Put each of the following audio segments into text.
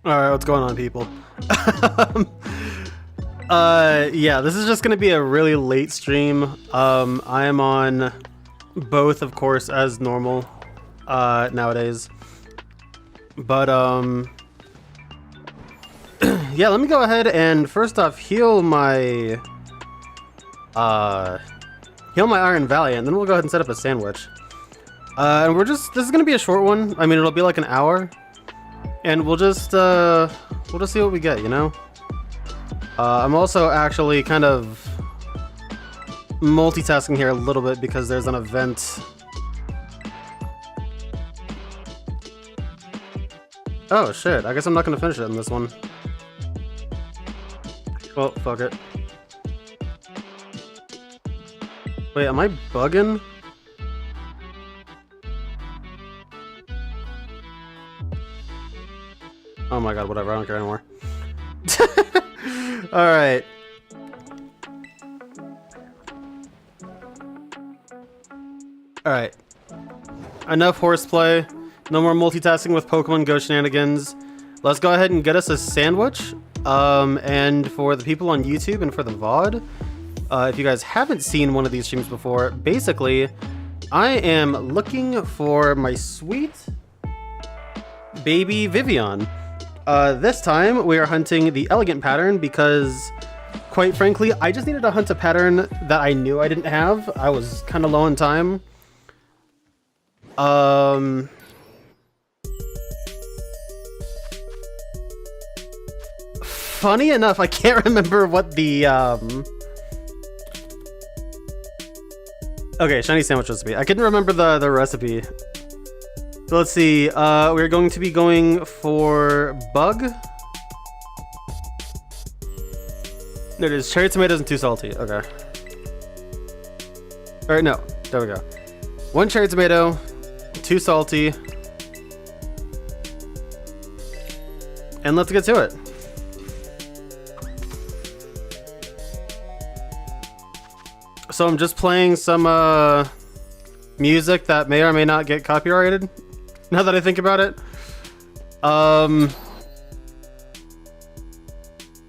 Alright, what's going on, people? Yeah, this is just gonna be a really late stream. I am on both, of course, as normal, nowadays. But, yeah, let me go ahead and first off heal my Iron Valley, and then we'll go ahead and set up a sandwich. And this is gonna be a short one. I mean, it'll be like an hour. And we'll just see what we get, you know? I'm also actually kind of multitasking here a little bit because there's an event. Oh shit, I guess I'm not gonna finish it in this one. Well, fuck it. Wait, am I bugging? Oh my god, whatever, I don't care anymore. Alright. Alright. Enough horseplay. No more multitasking with Pokemon Go shenanigans. Let's go ahead and get us a sandwich. And for the people on YouTube and for the VOD, if you guys haven't seen one of these streams before, basically, I am looking for my sweet baby Vivillon. This time we are hunting the elegant pattern because, quite frankly, I just needed to hunt a pattern that I knew I didn't have. I was kind of low on time. Funny enough, I can't remember what the, okay, shiny sandwich recipe. I couldn't remember the recipe. So let's see, we're going to be going for bug. There it is, cherry tomatoes and 2 salty, okay. Or no, there we go. 1 cherry tomato, 2 salty. And let's get to it. So I'm just playing some music that may or may not get copyrighted. Now that I think about it,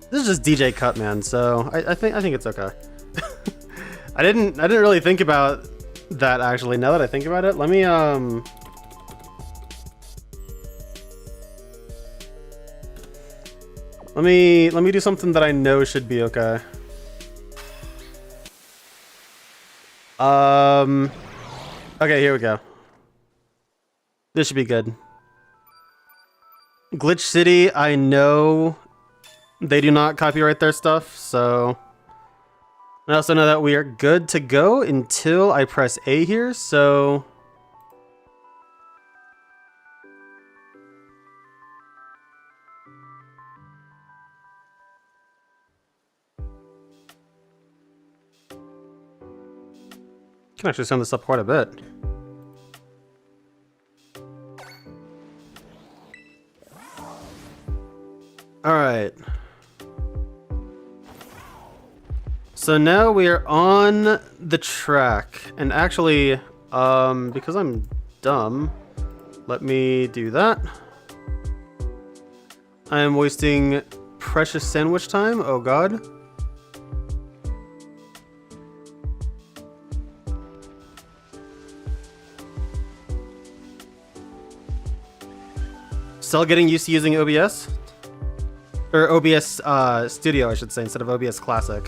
this is just DJ cut, man. So I think it's okay. I didn't really think about that actually. Now that I think about it, let me do something that I know should be okay. Okay, here we go. This should be good. Glitch City, I know they do not copyright their stuff, so I also know that we are good to go until I press A here, so can actually sum this up quite a bit. Alright. So now we are on the track. And actually, because I'm dumb, let me do that. I am wasting precious sandwich time. Oh god. Still getting used to using OBS? Or OBS Studio, I should say, instead of OBS Classic.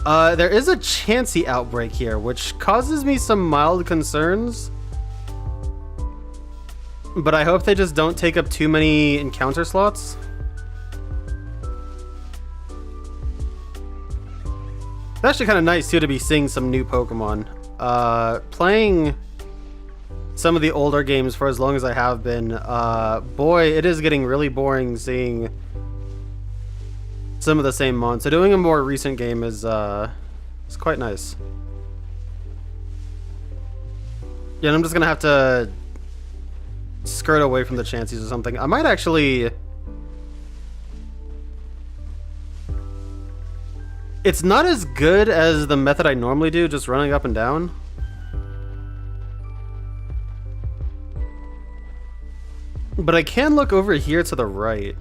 There is a Chansey outbreak here, which causes me some mild concerns. But I hope they just don't take up too many encounter slots. It's actually kind of nice, too, to be seeing some new Pokemon. Playing some of the older games for as long as I have been, boy, it is getting really boring seeing some of the same mons. So doing a more recent game is quite nice. Yeah, and I'm just gonna have to skirt away from the Chanseys or something. I might actually... It's not as good as the method I normally do, just running up and down. But I can look over here to the right.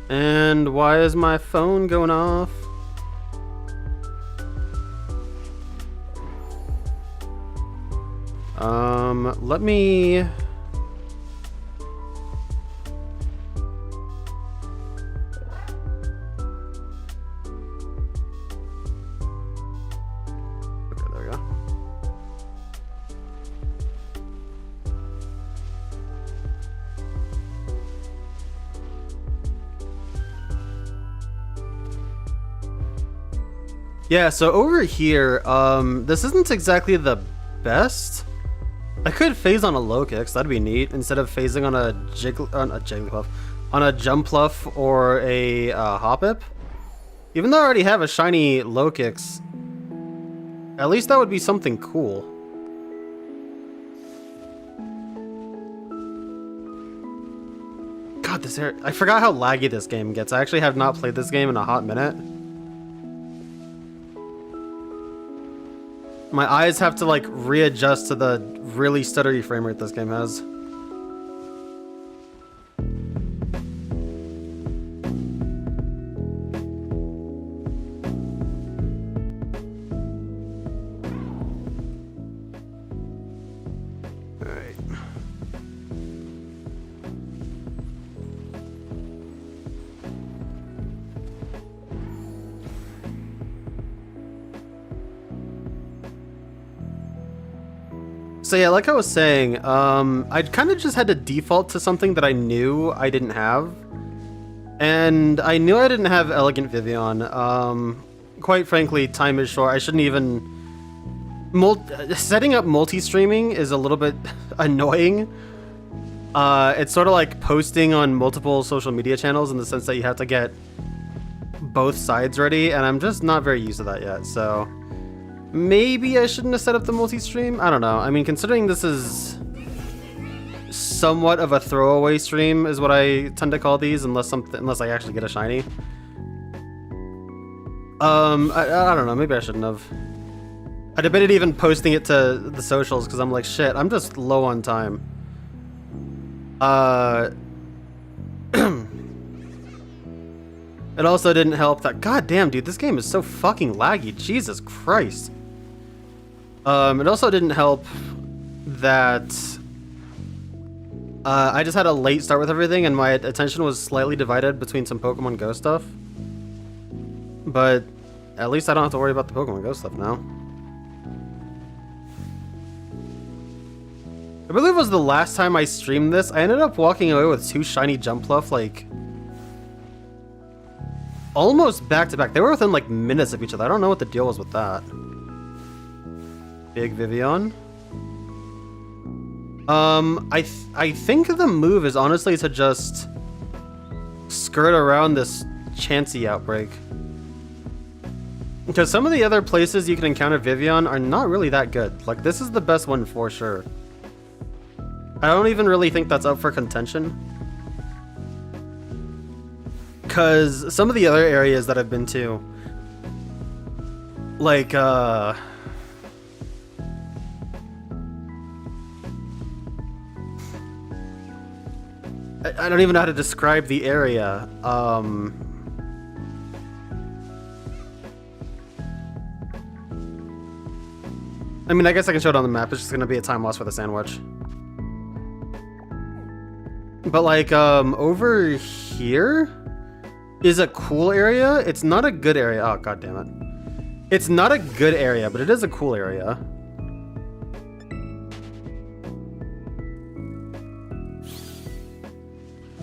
And why is my phone going off? Let me... Okay, there we go. Yeah, so over here, this isn't exactly the best. I could phase on a low kicks, that'd be neat, instead of phasing on a Jigglypuff, on a Jumpluff or a Hoppip. Even though I already have a shiny low kicks, at least that would be something cool. God, this area, I forgot how laggy this game gets. I actually have not played this game in a hot minute. My eyes have to like readjust to the really stuttery frame rate this game has. Alright. So yeah, like I was saying, I kind of just had to default to something that I knew I didn't have. And I knew I didn't have Elegant Vivillon. Quite frankly, time is short. I shouldn't even... setting up multi-streaming is a little bit annoying. It's sort of like posting on multiple social media channels in the sense that you have to get both sides ready, and I'm just not very used to that yet, so... Maybe I shouldn't have set up the multi-stream? I don't know. I mean, considering this is somewhat of a throwaway stream is what I tend to call these, unless I actually get a shiny. I don't know. Maybe I shouldn't have. I debated even posting it to the socials because I'm like, shit, I'm just low on time. It also didn't help that, god damn, dude, this game is so fucking laggy. Jesus Christ. It also didn't help that I just had a late start with everything and my attention was slightly divided between some Pokemon Go stuff. But at least I don't have to worry about the Pokemon Go stuff now. I believe it was the last time I streamed this. I ended up walking away with 2 shiny Jumpluff, like, almost back to back. They were within like minutes of each other. I don't know what the deal was with that. Big Vivillon. I think the move is honestly to just skirt around this Chansey outbreak. Because some of the other places you can encounter Vivillon are not really that good. Like, this is the best one for sure. I don't even really think that's up for contention. Because some of the other areas that I've been to, like, I don't even know how to describe the area. I mean, I guess I can show it on the map. It's just going to be a time loss for the sandwich. But, like, over here is a cool area. It's not a good area. Oh, god damn it. It's not a good area, but it is a cool area.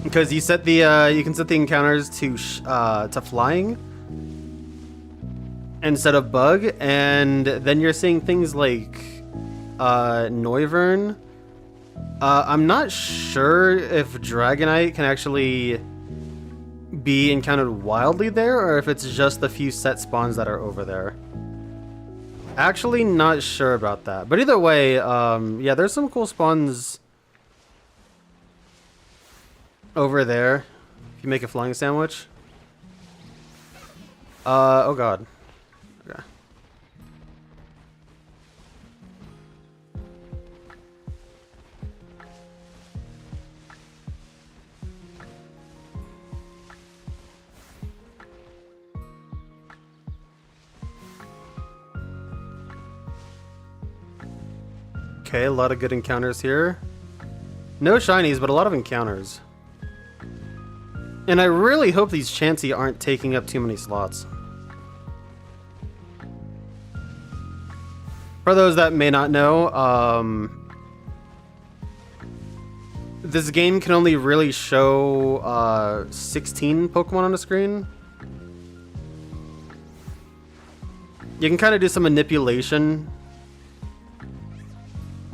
Because you set the you can set the encounters to flying instead of bug, and then you're seeing things like Noivern. I'm not sure if Dragonite can actually be encountered wildly there, or if it's just the few set spawns that are over there. Actually not sure about that, but either way, yeah, there's some cool spawns over there if you make a flying sandwich. Oh god. Okay. Okay, a lot of good encounters here. No shinies, but a lot of encounters. And I really hope these Chansey aren't taking up too many slots. For those that may not know, this game can only really show 16 Pokemon on the screen. You can kind of do some manipulation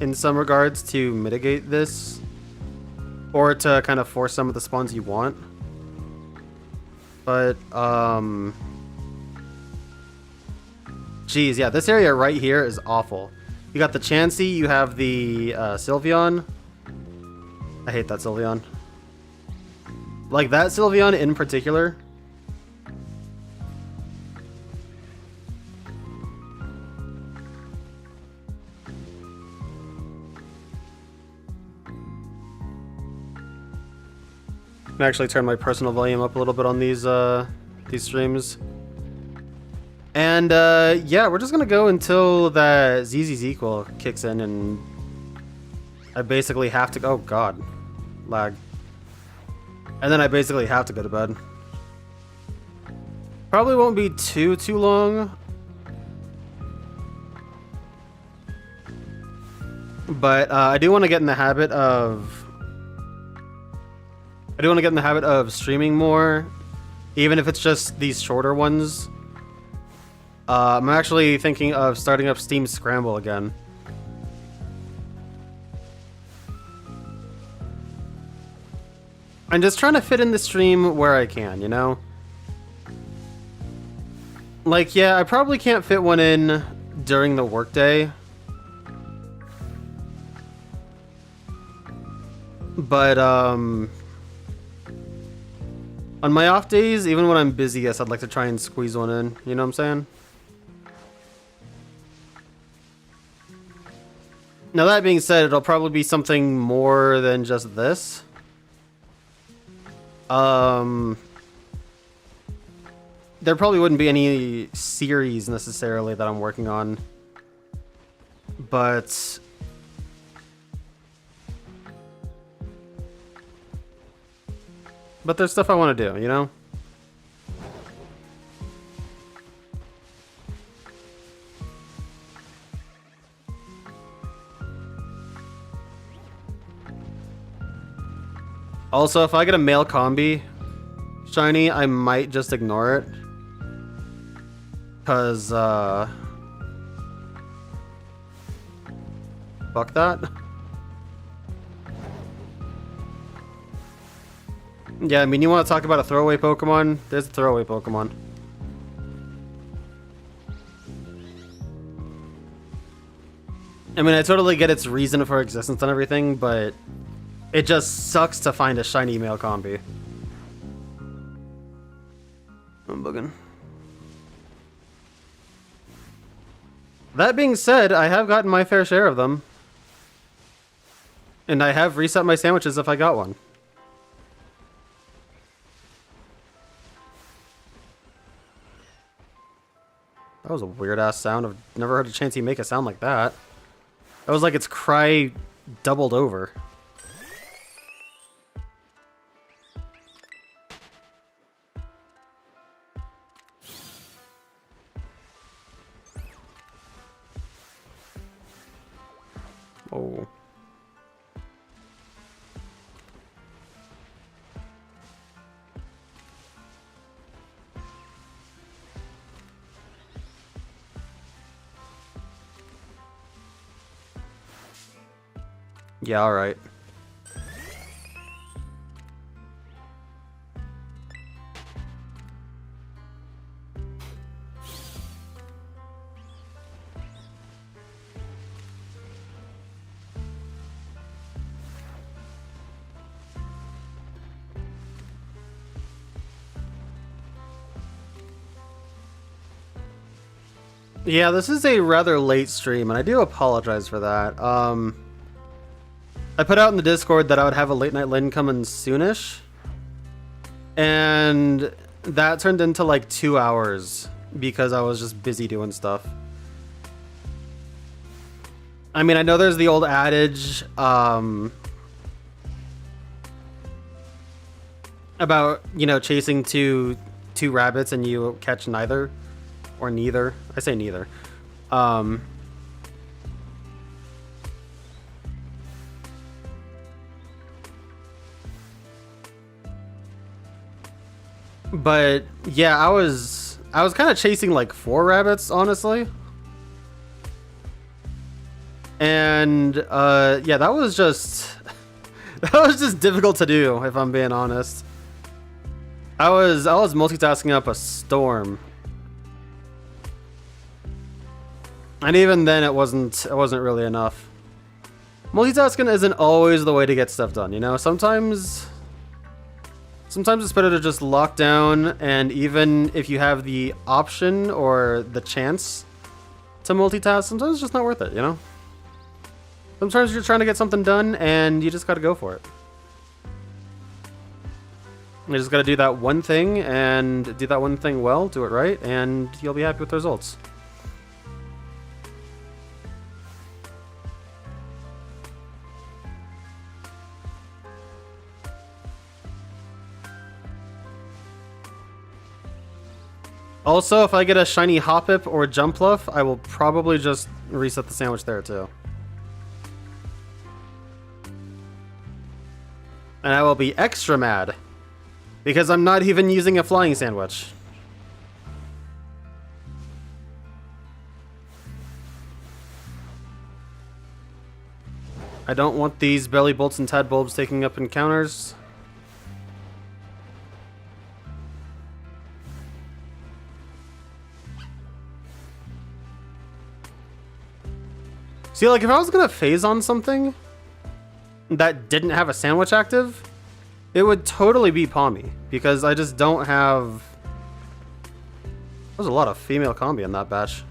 in some regards to mitigate this, or to kind of force some of the spawns you want. But, geez, yeah, this area right here is awful. You got the Chansey, you have the Sylveon. I hate that Sylveon. Like, that Sylveon in particular. I'm actually turn my personal volume up a little bit on these streams. And yeah, we're just gonna go until that ZZ's equal kicks in, and I basically have to. Oh god, lag. And then I basically have to go to bed. Probably won't be too long, but I do want to get in the habit of. I do want to get in the habit of streaming more, even if it's just these shorter ones. I'm actually thinking of starting up Steam Scramble again. I'm just trying to fit in the stream where I can, you know? Like, yeah, I probably can't fit one in during the workday. But, on my off days, even when I'm busy, yes, I'd like to try and squeeze one in. You know what I'm saying? Now, that being said, it'll probably be something more than just this. There probably wouldn't be any series necessarily that I'm working on. But there's stuff I want to do, you know? Also, if I get a male combi shiny, I might just ignore it. Because, fuck that. Yeah, I mean, you want to talk about a throwaway Pokemon? There's a throwaway Pokemon. I mean, I totally get its reason for existence and everything, but it just sucks to find a shiny male combi. I'm bugging. That being said, I have gotten my fair share of them. And I have reset my sandwiches if I got one. That was a weird-ass sound. I've never heard a Chansey make a sound like that. That was like its cry doubled over. Oh. Yeah, all right. Yeah, this is a rather late stream, and I do apologize for that. I put out in the Discord that I would have a late night Lin coming soonish, and that turned into like 2 hours because I was just busy doing stuff. I mean, I know there's the old adage about, you know, chasing two rabbits and you catch neither, or neither. I say neither. But yeah, I was kind of chasing like 4 rabbits, honestly. And yeah, that was just that was just difficult to do, if I'm being honest. I was multitasking up a storm. And even then it wasn't really enough. Multitasking isn't always the way to get stuff done, you know? Sometimes it's better to just lock down, and even if you have the option or the chance to multitask, sometimes it's just not worth it, you know? Sometimes you're trying to get something done and you just gotta go for it. You just gotta do that one thing and do that one thing well, do it right, and you'll be happy with the results. Also, if I get a shiny Hoppip or Jumpluff, I will probably just reset the sandwich there too. And I will be extra mad because I'm not even using a flying sandwich. I don't want these belly bolts and tadbulbs taking up encounters. See, like, if I was gonna phase on something that didn't have a sandwich active, it would totally be Palmy, because I just don't have... There's a lot of female combi in that batch.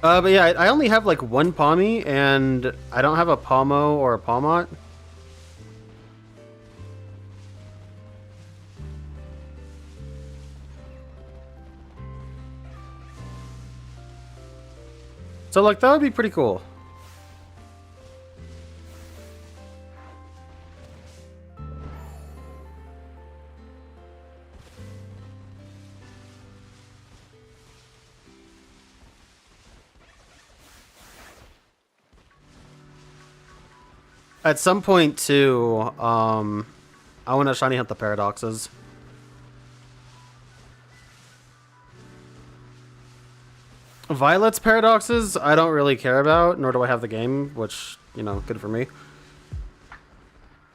But yeah, I only have like 1 Palmy, and I don't have a Palmo or a Palmot. So, like, that would be pretty cool. At some point, too, I want to shiny hunt the paradoxes. Violet's paradoxes, I don't really care about, nor do I have the game, which, you know, good for me.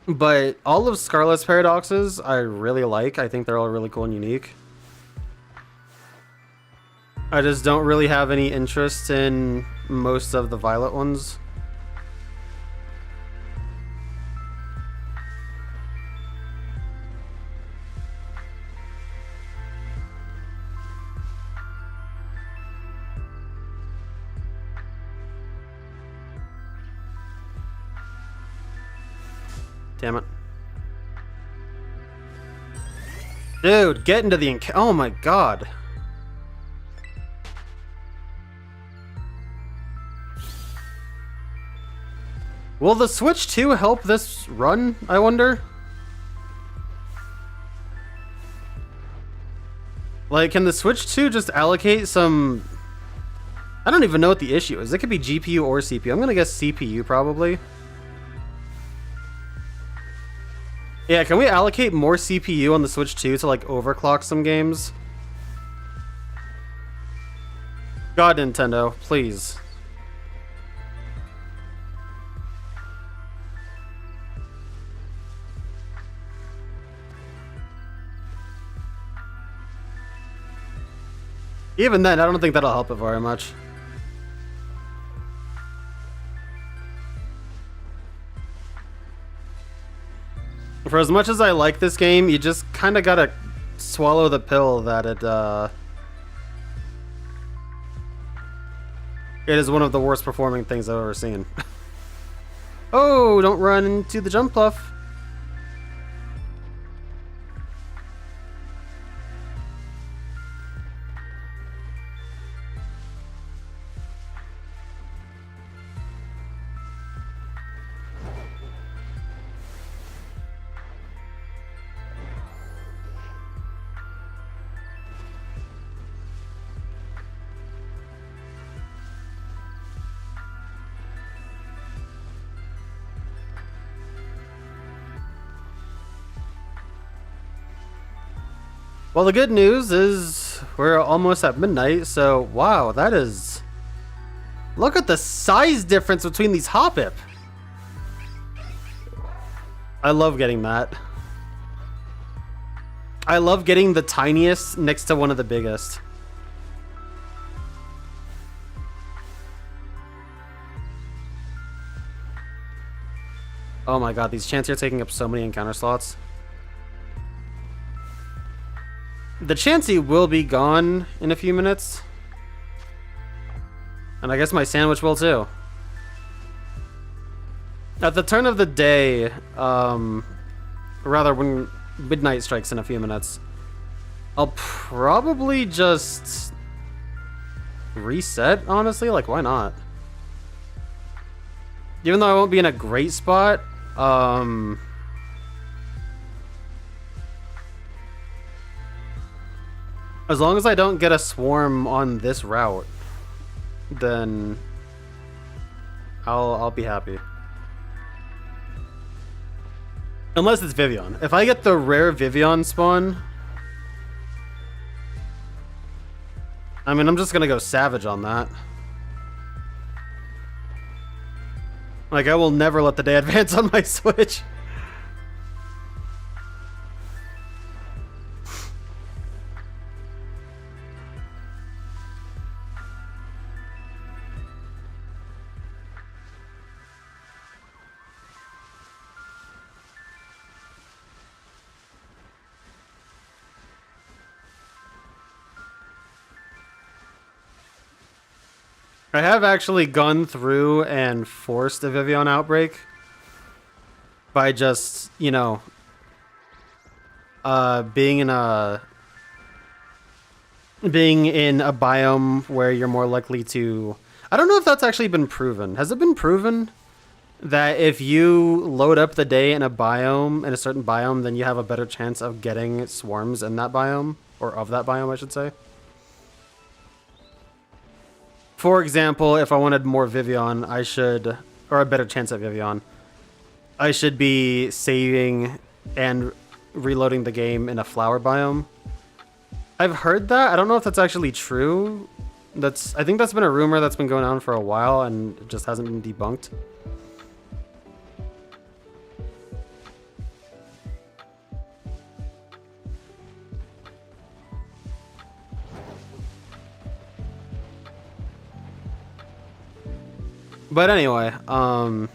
But all of Scarlet's paradoxes, I really like. I think they're all really cool and unique. I just don't really have any interest in most of the Violet ones. Damn it. Dude, get into the oh my god. Will the Switch 2 help this run, I wonder? Like, can the Switch 2 just allocate some... I don't even know what the issue is. It could be GPU or CPU. I'm gonna guess CPU, probably. Yeah, can we allocate more CPU on the Switch 2 to, like, overclock some games? God, Nintendo, please. Even then, I don't think that'll help it very much. For as much as I like this game, you just kind of gotta swallow the pill that it is one of the worst performing things I've ever seen. Oh, don't run into the Jumpluff. Well, the good news is we're almost at midnight, so wow, that is... Look at the size difference between these Hoppip. I love getting that. I love getting the tiniest next to one of the biggest. Oh my god, these chants are taking up so many encounter slots. The Chansey will be gone in a few minutes. And I guess my sandwich will too. At the turn of the day, rather when midnight strikes in a few minutes, I'll probably just reset, honestly. Like, why not? Even though I won't be in a great spot, as long as I don't get a swarm on this route, then I'll be happy. Unless it's Vivillon. If I get the rare Vivillon spawn, I mean, I'm just gonna go savage on that. Like, I will never let the day advance on my Switch. I have actually gone through and forced a Vivillon outbreak by just, you know, being in a biome where you're more likely to... I don't know if that's actually been proven. Has it been proven that if you load up the day in a biome, in a certain biome, then you have a better chance of getting swarms in that biome? Or of that biome, I should say. For example, if I wanted more Vivillon, I should, or a better chance at Vivillon, I should be saving and reloading the game in a flower biome. I've heard that. I don't know if that's actually true. I think that's been a rumor that's been going on for a while and it just hasn't been debunked. But anyway, yeah, I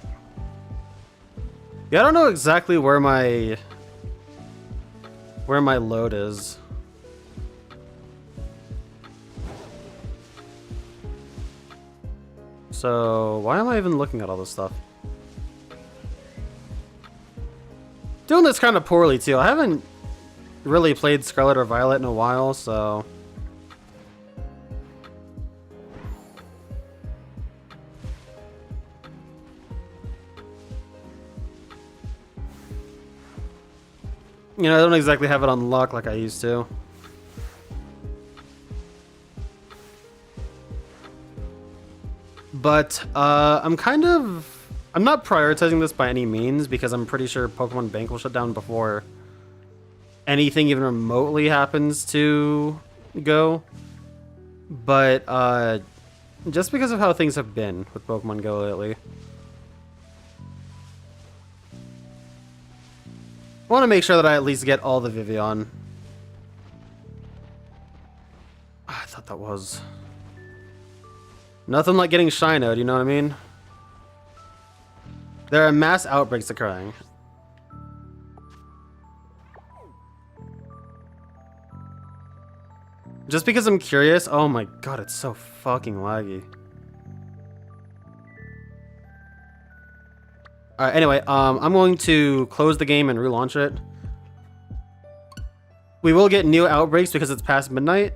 don't know exactly where my load is. So, why am I even looking at all this stuff? Doing this kind of poorly too. I haven't really played Scarlet or Violet in a while, so... You know, I don't exactly have it on lock like I used to. But, I'm not prioritizing this by any means because I'm pretty sure Pokemon Bank will shut down before anything even remotely happens to go. But, just because of how things have been with Pokemon Go lately. I want to make sure that I at least get all the Vivillon. Oh, I thought that was... Nothing like getting Shinoed, you know what I mean? There are mass outbreaks occurring. Just because I'm curious... Oh my god, it's so fucking laggy. Alright, anyway, I'm going to close the game and relaunch it. We will get new outbreaks because it's past midnight.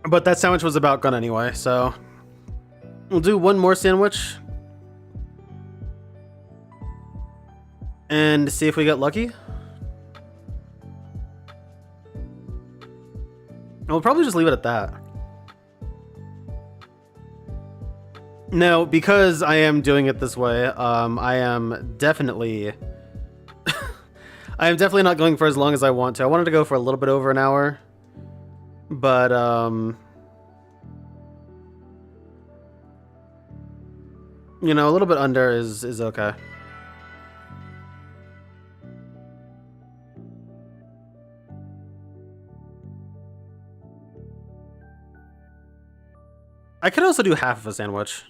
But that sandwich was about gone anyway, so... We'll do one more sandwich. And see if we get lucky. We'll probably just leave it at that. Now, because I am doing it this way, I am definitely I am definitely not going for as long as I want to. I wanted to go for a little bit over an hour, but you know, a little bit under is okay. I could also do half of a sandwich.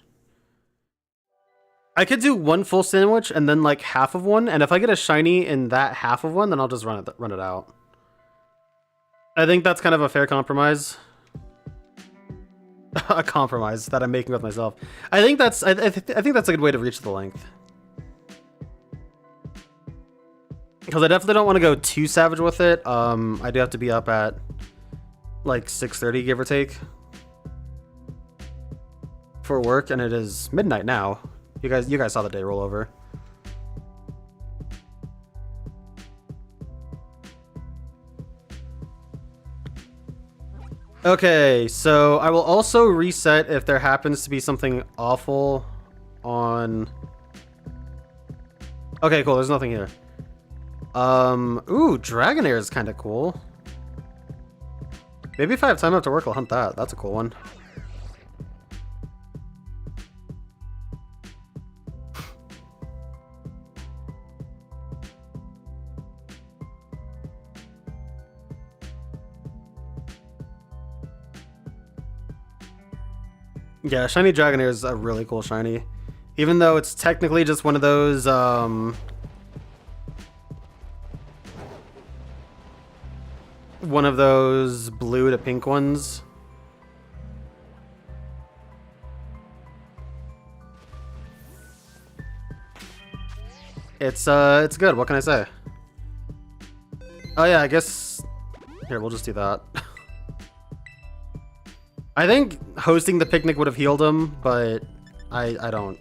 I could do one full sandwich and then like half of one, and if I get a shiny in that half of one, then I'll just run it out. I think that's kind of a fair compromise. A compromise that I'm making with myself. I think that's I think that's a good way to reach the length. Because I definitely don't want to go too savage with it. I do have to be up at like 6:30, give or take, for work, and it is midnight now. You guys saw the day roll over. Okay, so I will also reset if there happens to be something awful on... Okay, cool, there's nothing here. Ooh, Dragonair is kind of cool. Maybe if I have time after work, I'll hunt that. That's a cool one. Yeah, Shiny Dragonair is a really cool shiny. Even though it's technically just one of those, blue to pink ones. It's good, what can I say? Oh yeah, I guess... Here, we'll just do that. I think hosting the picnic would have healed him, but I don't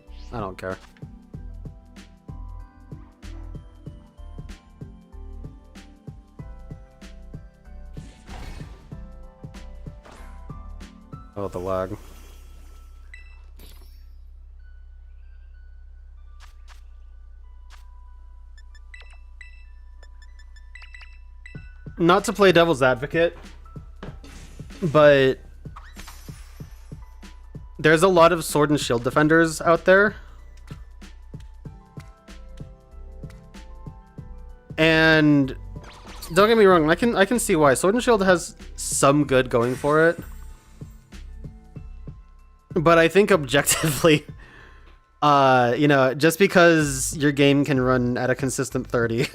care. Oh, the lag. Not to play devil's advocate, but there's a lot of Sword and Shield defenders out there. And don't get me wrong, I can see why. Sword and Shield has some good going for it. But I think objectively, you know, just because your game can run at a consistent 30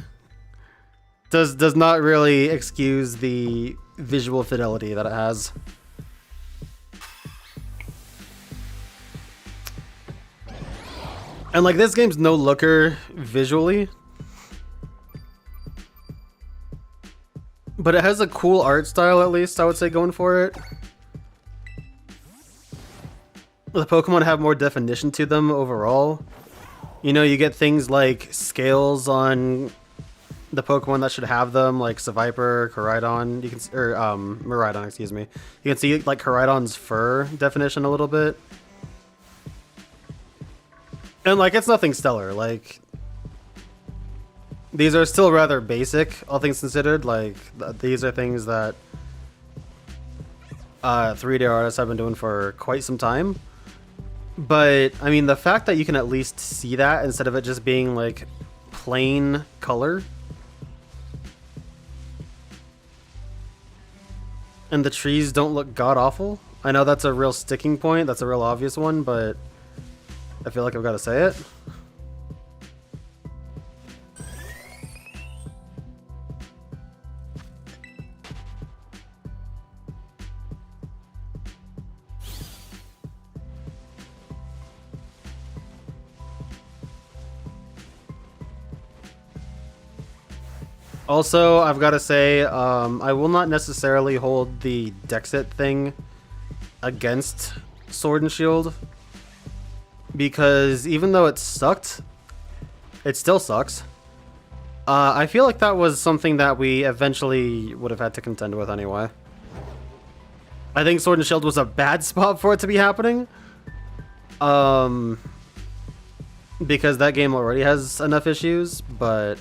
does not really excuse the visual fidelity that it has. And like, this game's no looker visually, but it has a cool art style, at least I would say, going for it. The Pokemon have more definition to them overall. You know, you get things like scales on the Pokemon that should have them, like Seviper, Koraidon. You can, or Miraidon, excuse me. You can see like Koraidon's fur definition a little bit. And like, it's nothing stellar. Like, these are still rather basic, all things considered. Like, these are things that 3D artists have been doing for quite some time. But I mean, the fact that you can at least see that instead of it just being like plain color, and the trees don't look god awful. I know that's a real sticking point. That's a real obvious one, but I feel like I've got to say it. Also, I've got to say, I will not necessarily hold the Dexit thing against Sword and Shield, because even though it sucked, it still sucks. I feel like that was something that we eventually would have had to contend with anyway. I think Sword and Shield was a bad spot for it to be happening. Because that game already has enough issues, but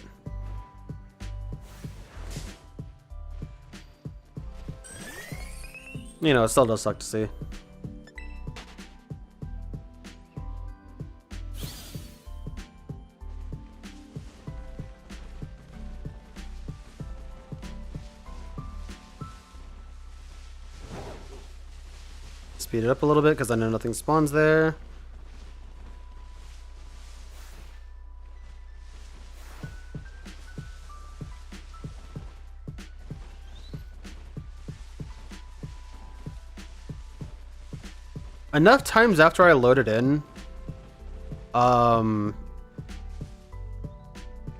You know, it still does suck to see. Speed it up a little bit because I know nothing spawns there. Enough times after I load it in, that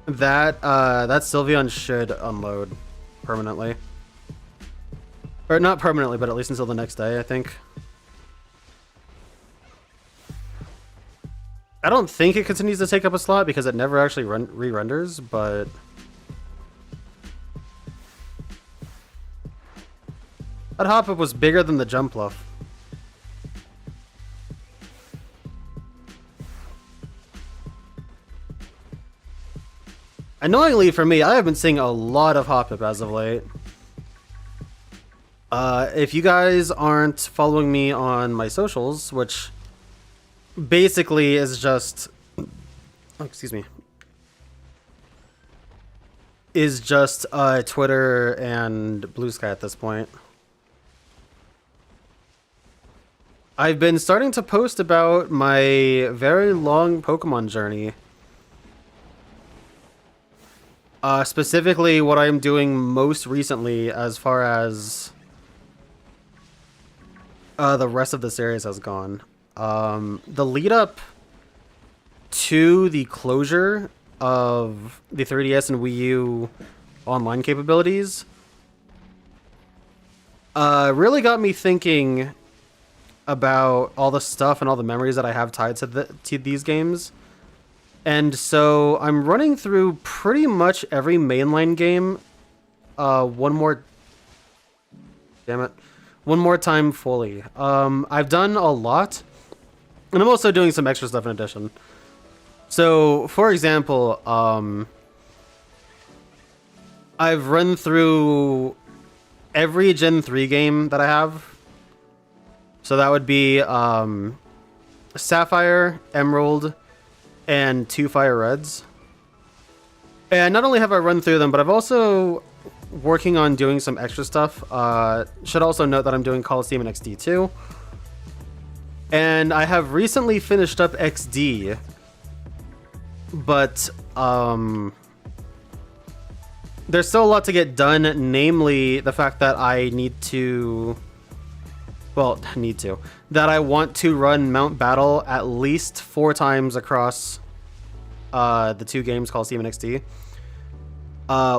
Sylveon should unload permanently. Or not permanently, but at least until the next day, I think. I don't think it continues to take up a slot because it never actually re-renders, but... That hop-up was bigger than the jump bluff. Annoyingly for me, I have been seeing a lot of hop-up as of late. If you guys aren't following me on my socials, which basically is just... Oh, excuse me. Is just Twitter and Blue Sky at this point. I've been starting to post about my very long Pokemon journey. Specifically what I'm doing most recently as far as the rest of the series has gone. The lead up to the closure of the 3DS and Wii U online capabilities really got me thinking about all the stuff and all the memories that I have tied to these games. And so I'm running through pretty much every mainline game one more time fully. I've done a lot, and I'm also doing some extra stuff in addition. So, for example, I've run through every Gen 3 game that I have. So that would be Sapphire, Emerald, and 2 Fire Reds. And not only have I run through them, but I've also working on doing some extra stuff. Should also note that I'm doing Coliseum and XD too. And I have recently finished up XD, but there's still a lot to get done, namely the fact that I want to run Mount Battle at least 4 times across the 2 games, Coliseum and XD.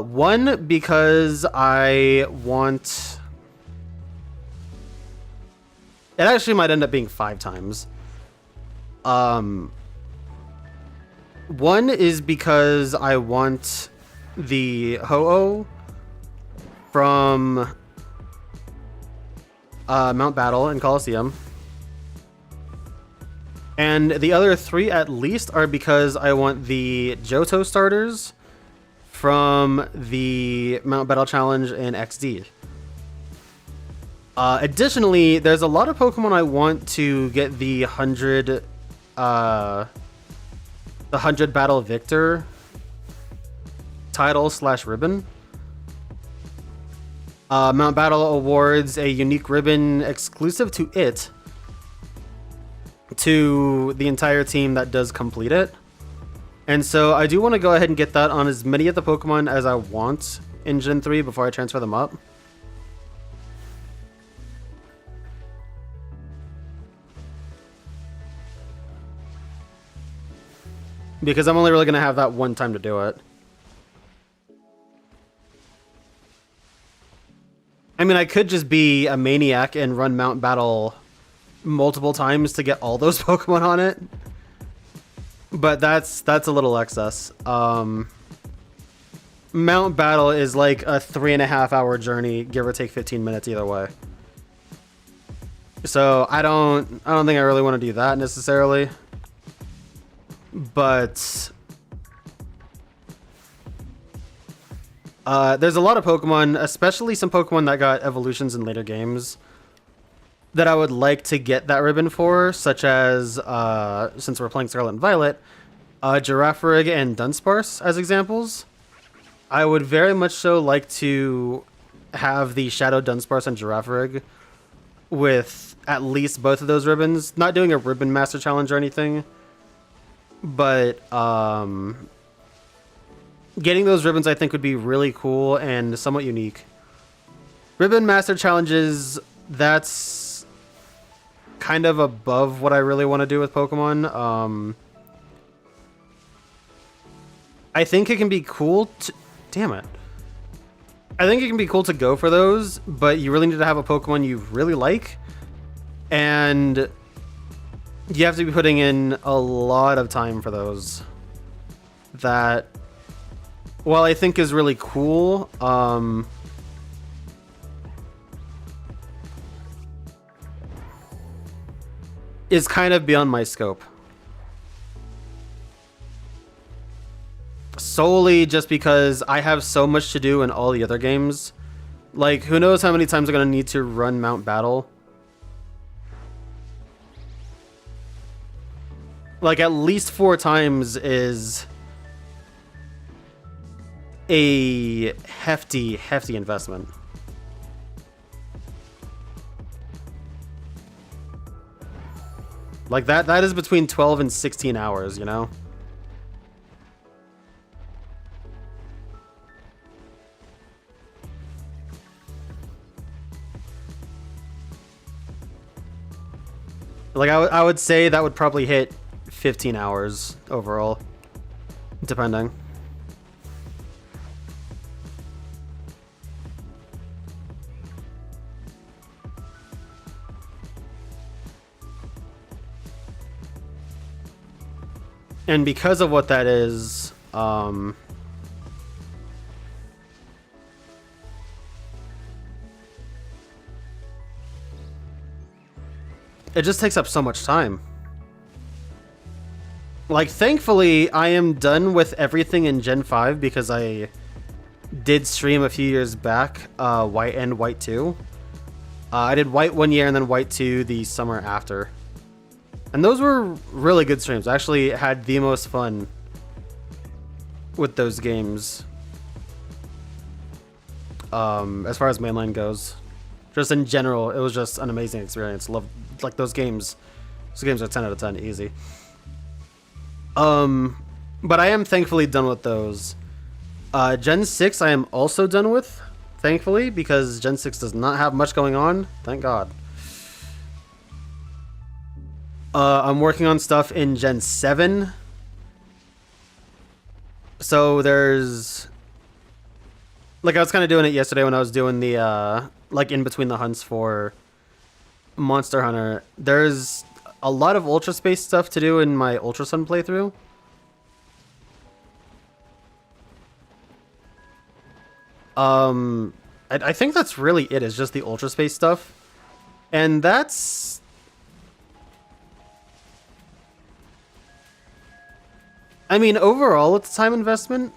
One, because I want... It actually might end up being 5 times. One is because I want the Ho-Oh from Mount Battle and Coliseum. And the other 3 at least are because I want the Johto starters from the Mount Battle Challenge in XD. Additionally, there's a lot of Pokemon I want to get the 100 Battle Victor title / ribbon. Mount Battle awards a unique ribbon exclusive to it to the entire team that does complete it. And so I do want to go ahead and get that on as many of the Pokemon as I want in Gen 3 before I transfer them up. Because I'm only really going to have that one time to do it. I mean, I could just be a maniac and run Mount Battle multiple times to get all those Pokemon on it. But that's a little excess. Mount Battle is like a 3.5 hour journey, give or take 15 minutes either way. So I don't think I really want to do that necessarily. But there's a lot of Pokemon, especially some Pokemon that got evolutions in later games, that I would like to get that ribbon for, such as, since we're playing Scarlet and Violet, Girafarig and Dunsparce as examples. I would very much so like to have the Shadow Dunsparce and Girafarig with at least both of those ribbons. Not doing a Ribbon Master Challenge or anything, but getting those ribbons I think would be really cool and somewhat unique. Ribbon Master Challenges, that's kind of above what I really want to do with Pokemon. I think it can be cool to... Damn it. I think it can be cool to go for those, but you really need to have a Pokemon you really like. And you have to be putting in a lot of time for those. That, while I think is really cool, is kind of beyond my scope. Solely just because I have so much to do in all the other games. Like, who knows how many times I'm going to need to run Mount Battle. Like, at least 4 times is a hefty, hefty investment. Like, that is between 12 and 16 hours, you know? Like, I would say that would probably hit 15 hours overall, depending. And because of what that is, it just takes up so much time. Like, thankfully, I am done with everything in Gen 5 because I did stream a few years back, White and White 2. I did White 1 year and then White 2 the summer after. And those were really good streams. I actually had the most fun with those games. As far as mainline goes. Just in general, it was just an amazing experience. Love, like, those games. Those games are 10 out of 10, easy. But I am thankfully done with those. Gen 6 I am also done with, thankfully, because Gen 6 does not have much going on. Thank God. I'm working on stuff in Gen 7. So there's... Like, I was kind of doing it yesterday when I was doing the, like, in between the hunts for Monster Hunter. There's a lot of Ultra Space stuff to do in my Ultra Sun playthrough. I think that's really it. It's just the Ultra Space stuff. And that's... I mean, overall, it's a time investment.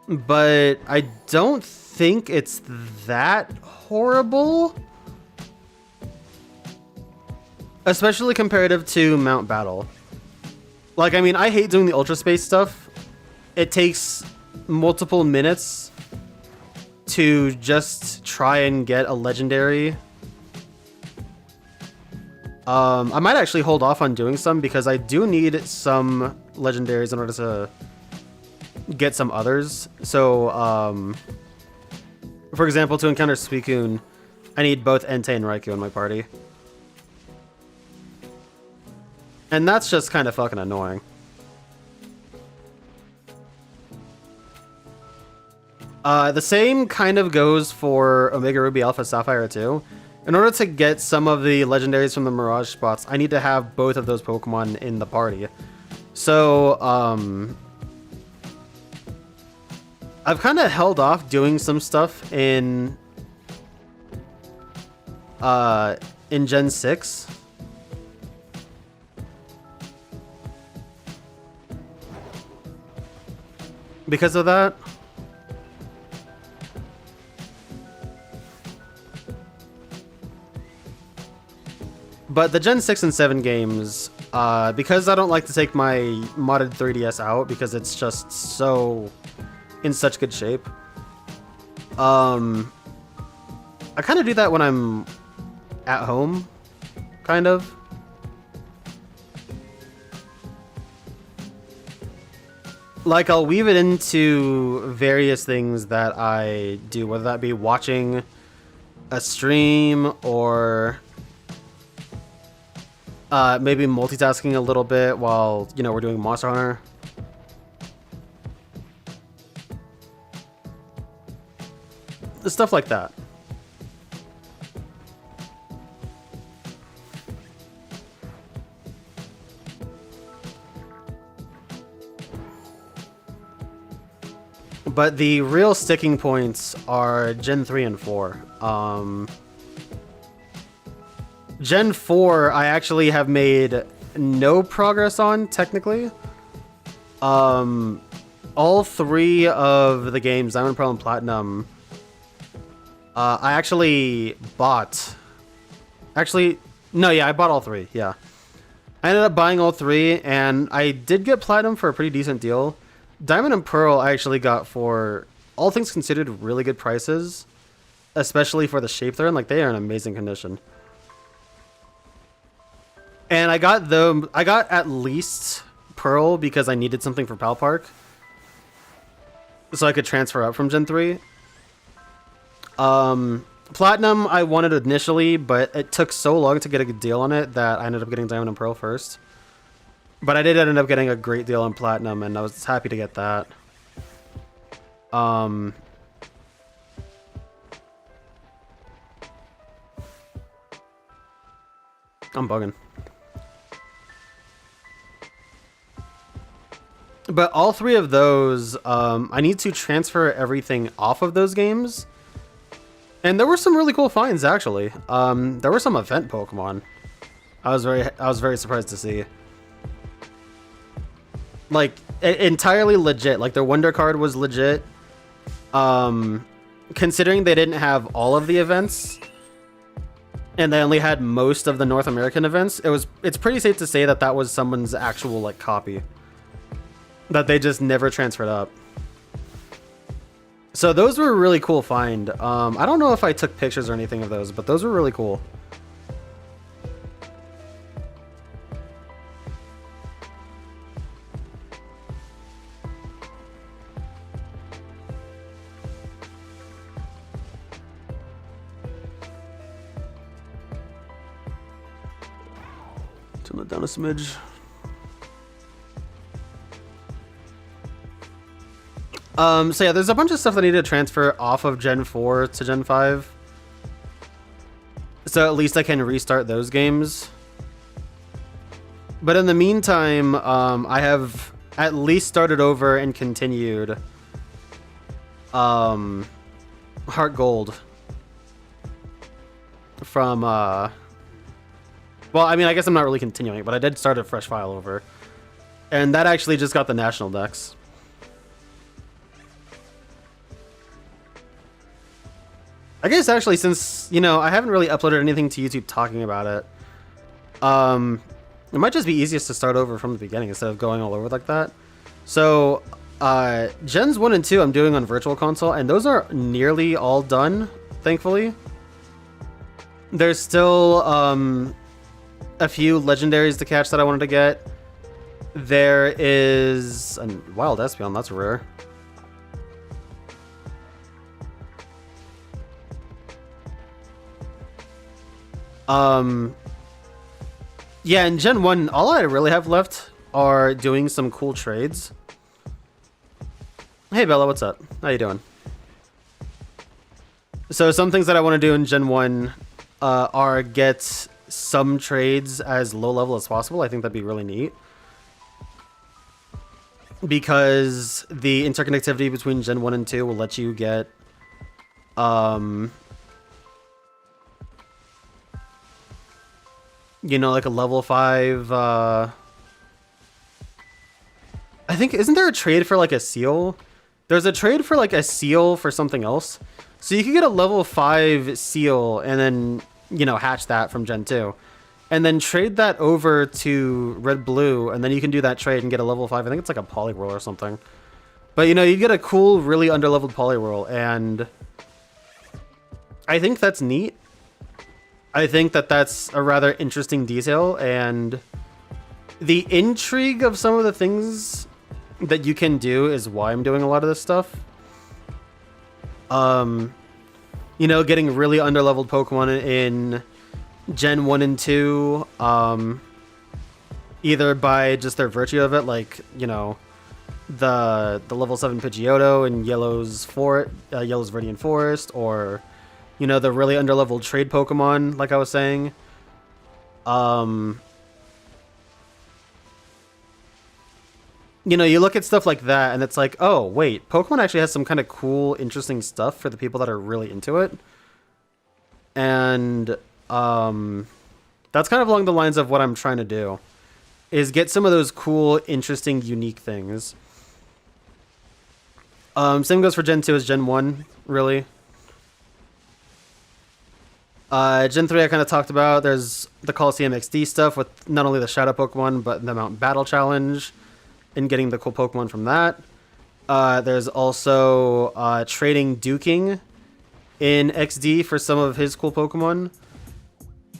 But I don't think it's that horrible. Especially comparative to Mount Battle. Like, I mean, I hate doing the Ultra Space stuff. It takes multiple minutes to just try and get a legendary. I might actually hold off on doing some because I do need some legendaries in order to get some others. So, for example, to encounter Suicune, I need both Entei and Raikou in my party. And that's just kind of fucking annoying. The same kind of goes for Omega Ruby Alpha Sapphire too. In order to get some of the legendaries from the Mirage spots, I need to have both of those Pokemon in the party. So, I've kind of held off doing some stuff in Gen 6. Because of that. But the Gen 6 and 7 games, because I don't like to take my modded 3DS out because it's just so in such good shape. I kind of do that when I'm at home, kind of. Like, I'll weave it into various things that I do, whether that be watching a stream or maybe multitasking a little bit while, you know, we're doing Monster Hunter. Stuff like that. But the real sticking points are Gen 3 and 4. Gen 4, I actually have made no progress on, technically. All three of the games, Diamond, Pearl, and Platinum, I actually bought. Actually, no, yeah, I bought all three, yeah. I ended up buying all three, and I did get Platinum for a pretty decent deal. Diamond and Pearl I actually got for, all things considered, really good prices. Especially for the shape they're in. Like, they are in amazing condition. And I got at least Pearl because I needed something for Pal Park. So I could transfer up from Gen 3. Platinum I wanted initially, but it took so long to get a good deal on it that I ended up getting Diamond and Pearl first. But I did end up getting a great deal on Platinum, and I was happy to get that. I'm bugging. But all three of those, I need to transfer everything off of those games. And there were some really cool finds, actually. There were some event Pokemon. I was very surprised to see. Like, entirely legit. Like, their Wonder Card was legit. Considering they didn't have all of the events, and they only had most of the North American events, it's pretty safe to say that that was someone's actual, like, copy. That they just never transferred up. So those were a really cool find. I don't know if I took pictures or anything of those, but those were really cool. Turn that down a smidge. So yeah, there's a bunch of stuff that I need to transfer off of Gen 4 to Gen 5. So at least I can restart those games. But in the meantime, I have at least started over and continued Heart Gold from well, I mean, I guess I'm not really continuing, but I did start a fresh file over. And that actually just got the national dex. I guess actually, since, you know, I haven't really uploaded anything to YouTube talking about it, it might just be easiest to start over from the beginning instead of going all over like that. So, Gens 1 and 2 I'm doing on Virtual Console, and those are nearly all done, thankfully. There's still a few legendaries to catch that I wanted to get. There is a Wild Espeon, that's rare. Yeah, in Gen 1, all I really have left are doing some cool trades. Hey Bella, what's up? How you doing? So some things that I want to do in Gen 1 are get some trades as low level as possible. I think that'd be really neat. Because the interconnectivity between Gen 1 and 2 will let you get you know, like a level 5, I think, isn't there a trade for like a seal? There's a trade for like a seal for something else. So you can get a level 5 seal and then, you know, hatch that from Gen 2. and then trade that over to red blue, and then you can do that trade and get a level 5. I think it's like a Poliwhirl or something. But you know, you get a cool, really underleveled Poliwhirl, and I think that's neat. I think that that's a rather interesting detail, and the intrigue of some of the things that you can do is why I'm doing a lot of this stuff. You know, getting really underleveled Pokemon in Gen 1 and 2, either by just their virtue of it, like, you know, the level 7 Pidgeotto in Yellow's Viridian Forest, or, you know, the really underleveled trade Pokemon, like I was saying. You know, you look at stuff like that, and it's like, oh, wait, Pokemon actually has some kind of cool, interesting stuff for the people that are really into it. And, that's kind of along the lines of what I'm trying to do, is get some of those cool, interesting, unique things. Same goes for Gen 2 as Gen 1, really. Gen 3 I kind of talked about. There's the Coliseum XD stuff with not only the Shadow Pokemon, but the Mount Battle Challenge, and getting the cool Pokemon from that. There's also trading Duking in XD for some of his cool Pokemon.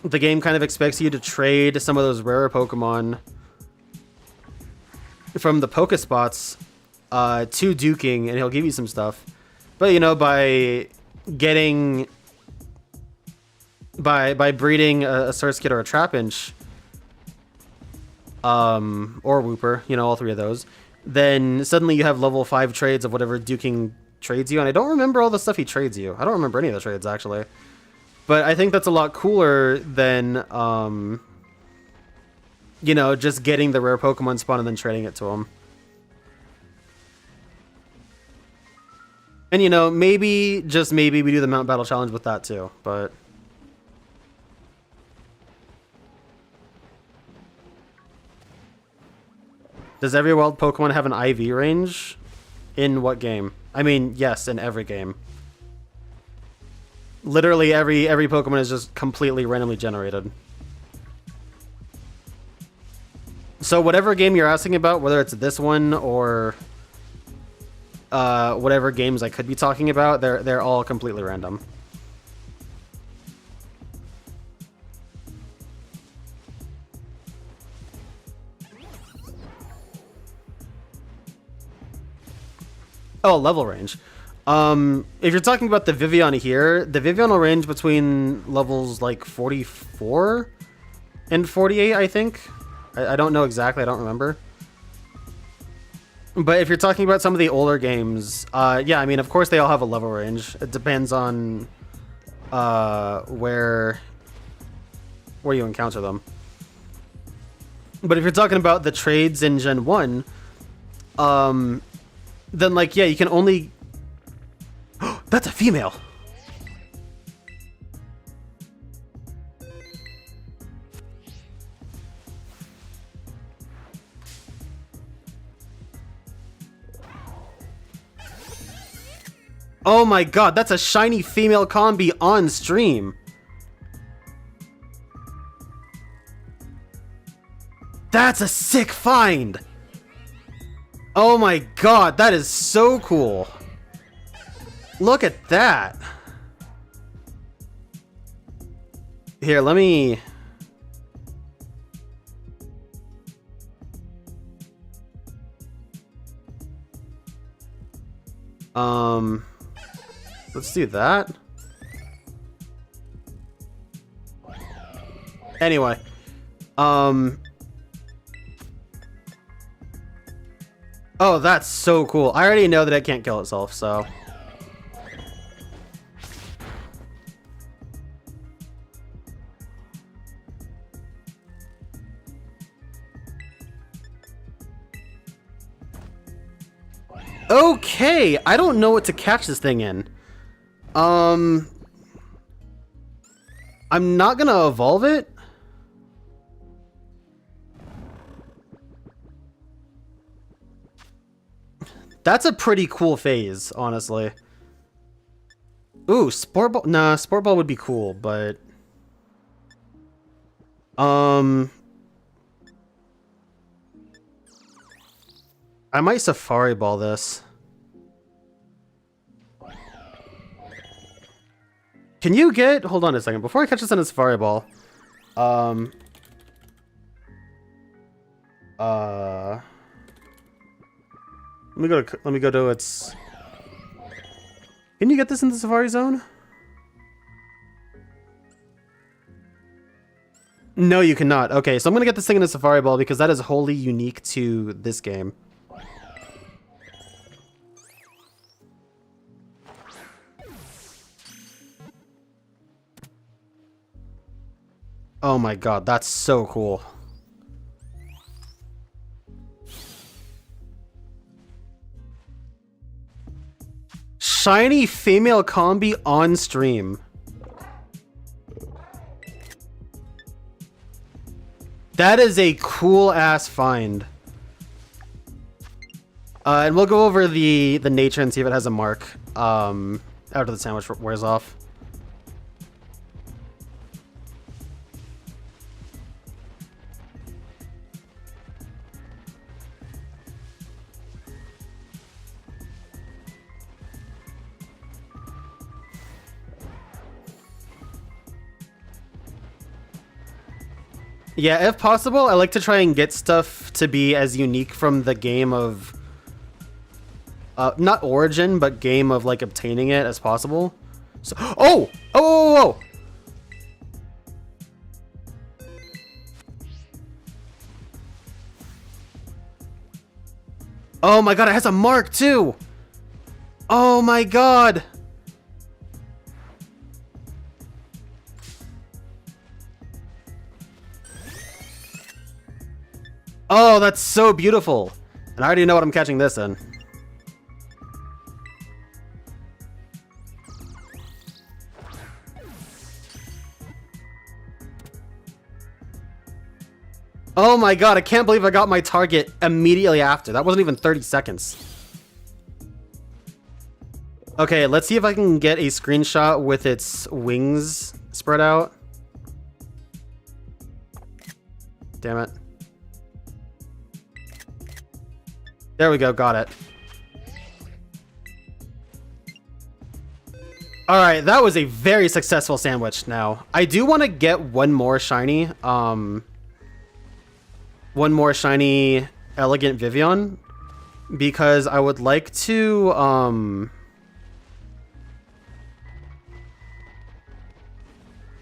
The game kind of expects you to trade some of those rarer Pokemon from the Pokespots to Duking, and he'll give you some stuff. But, you know, by getting... By breeding a Surskit or a Trapinch, or Wooper, you know, all three of those, then suddenly you have level 5 trades of whatever Duking trades you, and I don't remember all the stuff he trades you. I don't remember any of the trades, actually. But I think that's a lot cooler than, you know, just getting the rare Pokemon spawn and then trading it to him. And, you know, maybe, just maybe, we do the Mount Battle Challenge with that, too, but... Does every wild Pokemon have an IV range? In what game? I mean, yes, in every game. Literally every Pokemon is just completely randomly generated. So whatever game you're asking about, whether it's this one or whatever games I could be talking about, they're all completely random. Oh, level range. If you're talking about the Vivillon here, the Vivillon will range between levels like 44 and 48, I think. I don't know exactly, I don't remember. But if you're talking about some of the older games, yeah, I mean, of course they all have a level range. It depends on where you encounter them. But if you're talking about the trades in Gen 1, then, like, yeah, you can only... That's a female! Oh my god, that's a shiny female combi on stream! That's a sick find! Oh my god, that is so cool. Look at that. Here, let me... Let's do that. Anyway. Oh, that's so cool. I already know that it can't kill itself, so... Okay, I don't know what to catch this thing in. I'm not gonna evolve it. That's a pretty cool phase, honestly. Ooh, Sport Ball. Nah, Sport Ball would be cool, but... I might Safari Ball this. Can you get... Hold on a second. Before I catch this in a Safari Ball. Let me go to its... Can you get this in the Safari Zone? No, you cannot. Okay, so I'm gonna get this thing in a Safari Ball because that is wholly unique to this game. Oh my god, that's so cool. Shiny female combi on stream. That is a cool ass find. And we'll go over the nature and see if it has a mark after the sandwich wears off. Yeah, if possible, I like to try and get stuff to be as unique from the game of... not origin, but game of, like, obtaining it as possible. So, oh! Oh! Oh my god, it has a mark, too! Oh my god! Oh, that's so beautiful. And I already know what I'm catching this in. Oh my god, I can't believe I got my target immediately after. That wasn't even 30 seconds. Okay, let's see if I can get a screenshot with its wings spread out. Damn it. There we go, got it. Alright, that was a very successful sandwich now. I do want to get one more shiny, elegant Vivillon, because I would like to,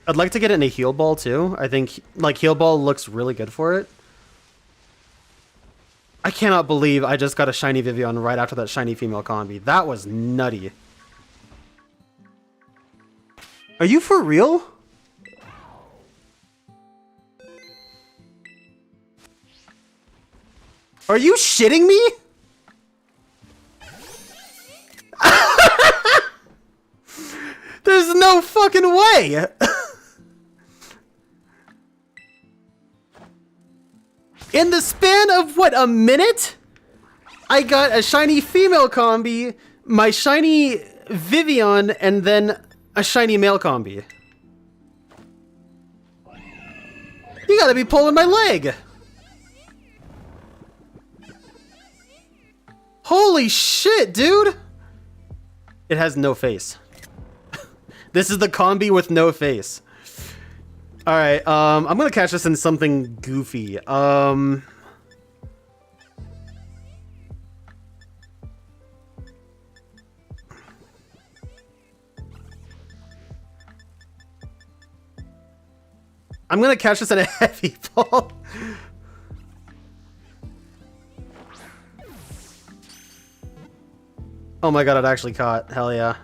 I'd like to get it in a heal ball too. I think, like, heal ball looks really good for it. I cannot believe I just got a shiny Vivillon right after that shiny female combi. That was nutty. Are you for real? Are you shitting me? There's no fucking way! In the span of, what, a minute? I got a shiny female combi, my shiny Vivillon, and then a shiny male combi. You gotta be pulling my leg! Holy shit, dude! It has no face. This is the combi with no face. Alright, I'm gonna catch this in something goofy. I'm gonna catch this in a heavy ball. Oh my god, it actually caught. Hell yeah.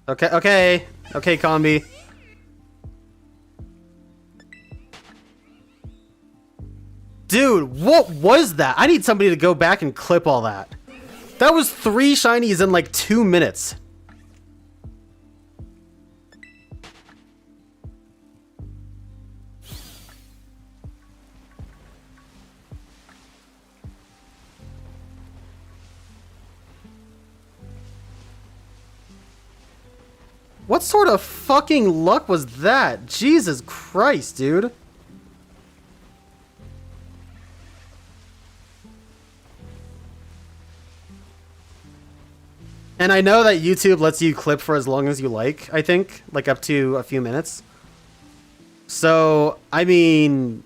Okay, combi. Dude, what was that? I need somebody to go back and clip all that. That was 3 shinies in like 2 minutes. What sort of fucking luck was that? Jesus Christ, dude. And I know that YouTube lets you clip for as long as you like, I think. Like up to a few minutes. So, I mean...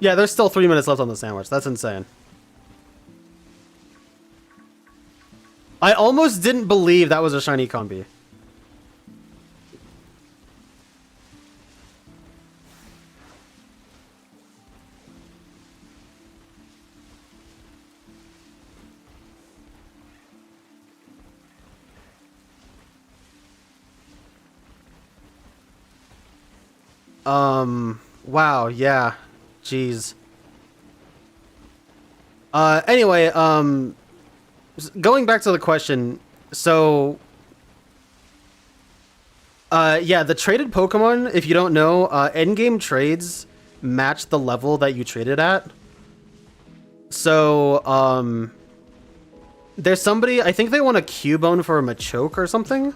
Yeah, there's still 3 minutes left on the sandwich. That's insane. I almost didn't believe that was a shiny combi. Wow, yeah. Jeez. Anyway, going back to the question, so... yeah, the traded Pokemon, if you don't know, endgame trades match the level that you traded at. So, there's somebody, I think they want a Cubone for a Machoke or something.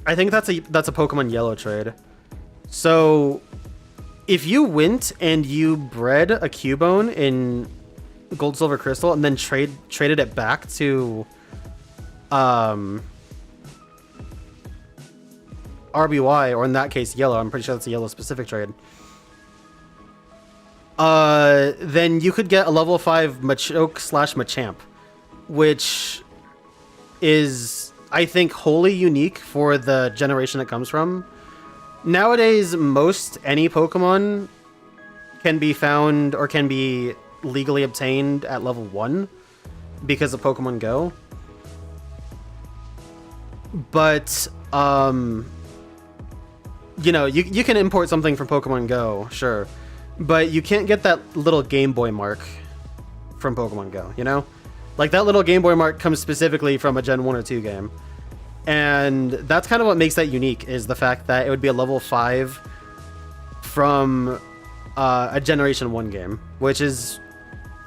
I think that's a Pokemon Yellow trade. So, if you went and you bred a Cubone in Gold, Silver, Crystal, and then traded it back to RBY, or in that case Yellow, I'm pretty sure that's a Yellow specific trade, then you could get a level 5 Machoke / Machamp, which is, I think, wholly unique for the generation it comes from. Nowadays, most any Pokemon can be found or can be legally obtained at level 1 because of Pokemon Go. But, you know, you can import something from Pokemon Go, sure. But you can't get that little Game Boy mark from Pokemon Go, you know? Like, that little Game Boy mark comes specifically from a Gen 1 or 2 game. And that's kind of what makes that unique, is the fact that it would be a level 5 from a Generation 1 game, which is,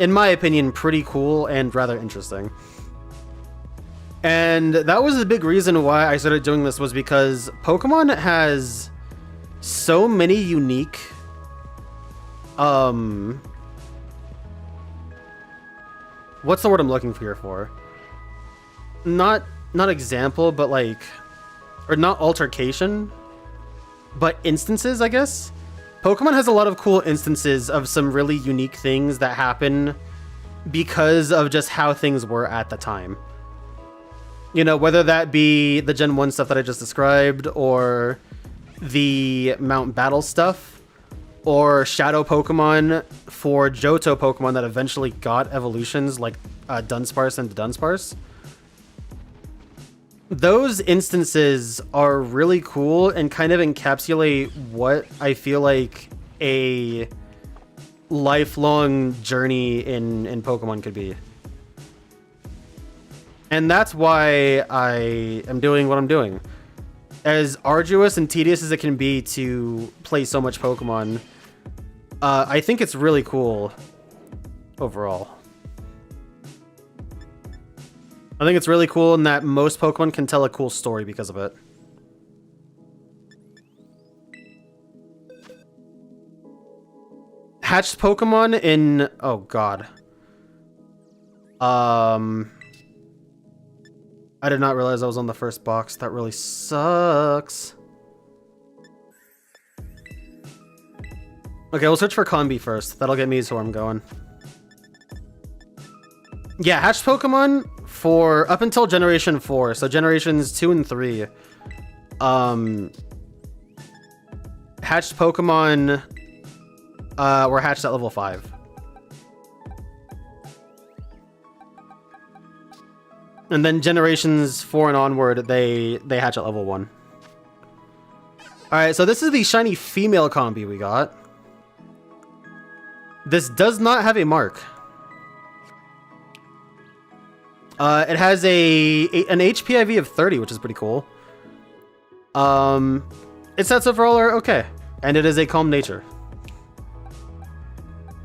in my opinion, pretty cool and rather interesting. And that was the big reason why I started doing this, was because Pokemon has so many unique what's the word I'm looking for? Not example, but like, or not altercation, but instances, I guess. Pokemon has a lot of cool instances of some really unique things that happen because of just how things were at the time. You know, whether that be the Gen 1 stuff that I just described, or the Mount Battle stuff, or Shadow Pokemon for Johto Pokemon that eventually got evolutions like Dunsparce and Dunsparce. Those instances are really cool and kind of encapsulate what I feel like a lifelong journey in Pokemon could be. And that's why I am doing what I'm doing. As arduous and tedious as it can be to play so much Pokemon, I think it's really cool overall. I think it's really cool in that most Pokemon can tell a cool story because of it. Hatched Pokemon in... Oh, God. I did not realize I was on the first box. That really sucks. Okay, we'll search for Combi first. That'll get me to where I'm going. Yeah, hatched Pokemon for up until Generation 4, so Generations 2 and 3. Hatched Pokemon were hatched at level 5. And then Generations 4 and onward, they hatch at level 1. Alright, so this is the shiny female Combi we got. This does not have a mark. It has an HPIV of 30, which is pretty cool. Its stats overall are okay, and it is a calm nature.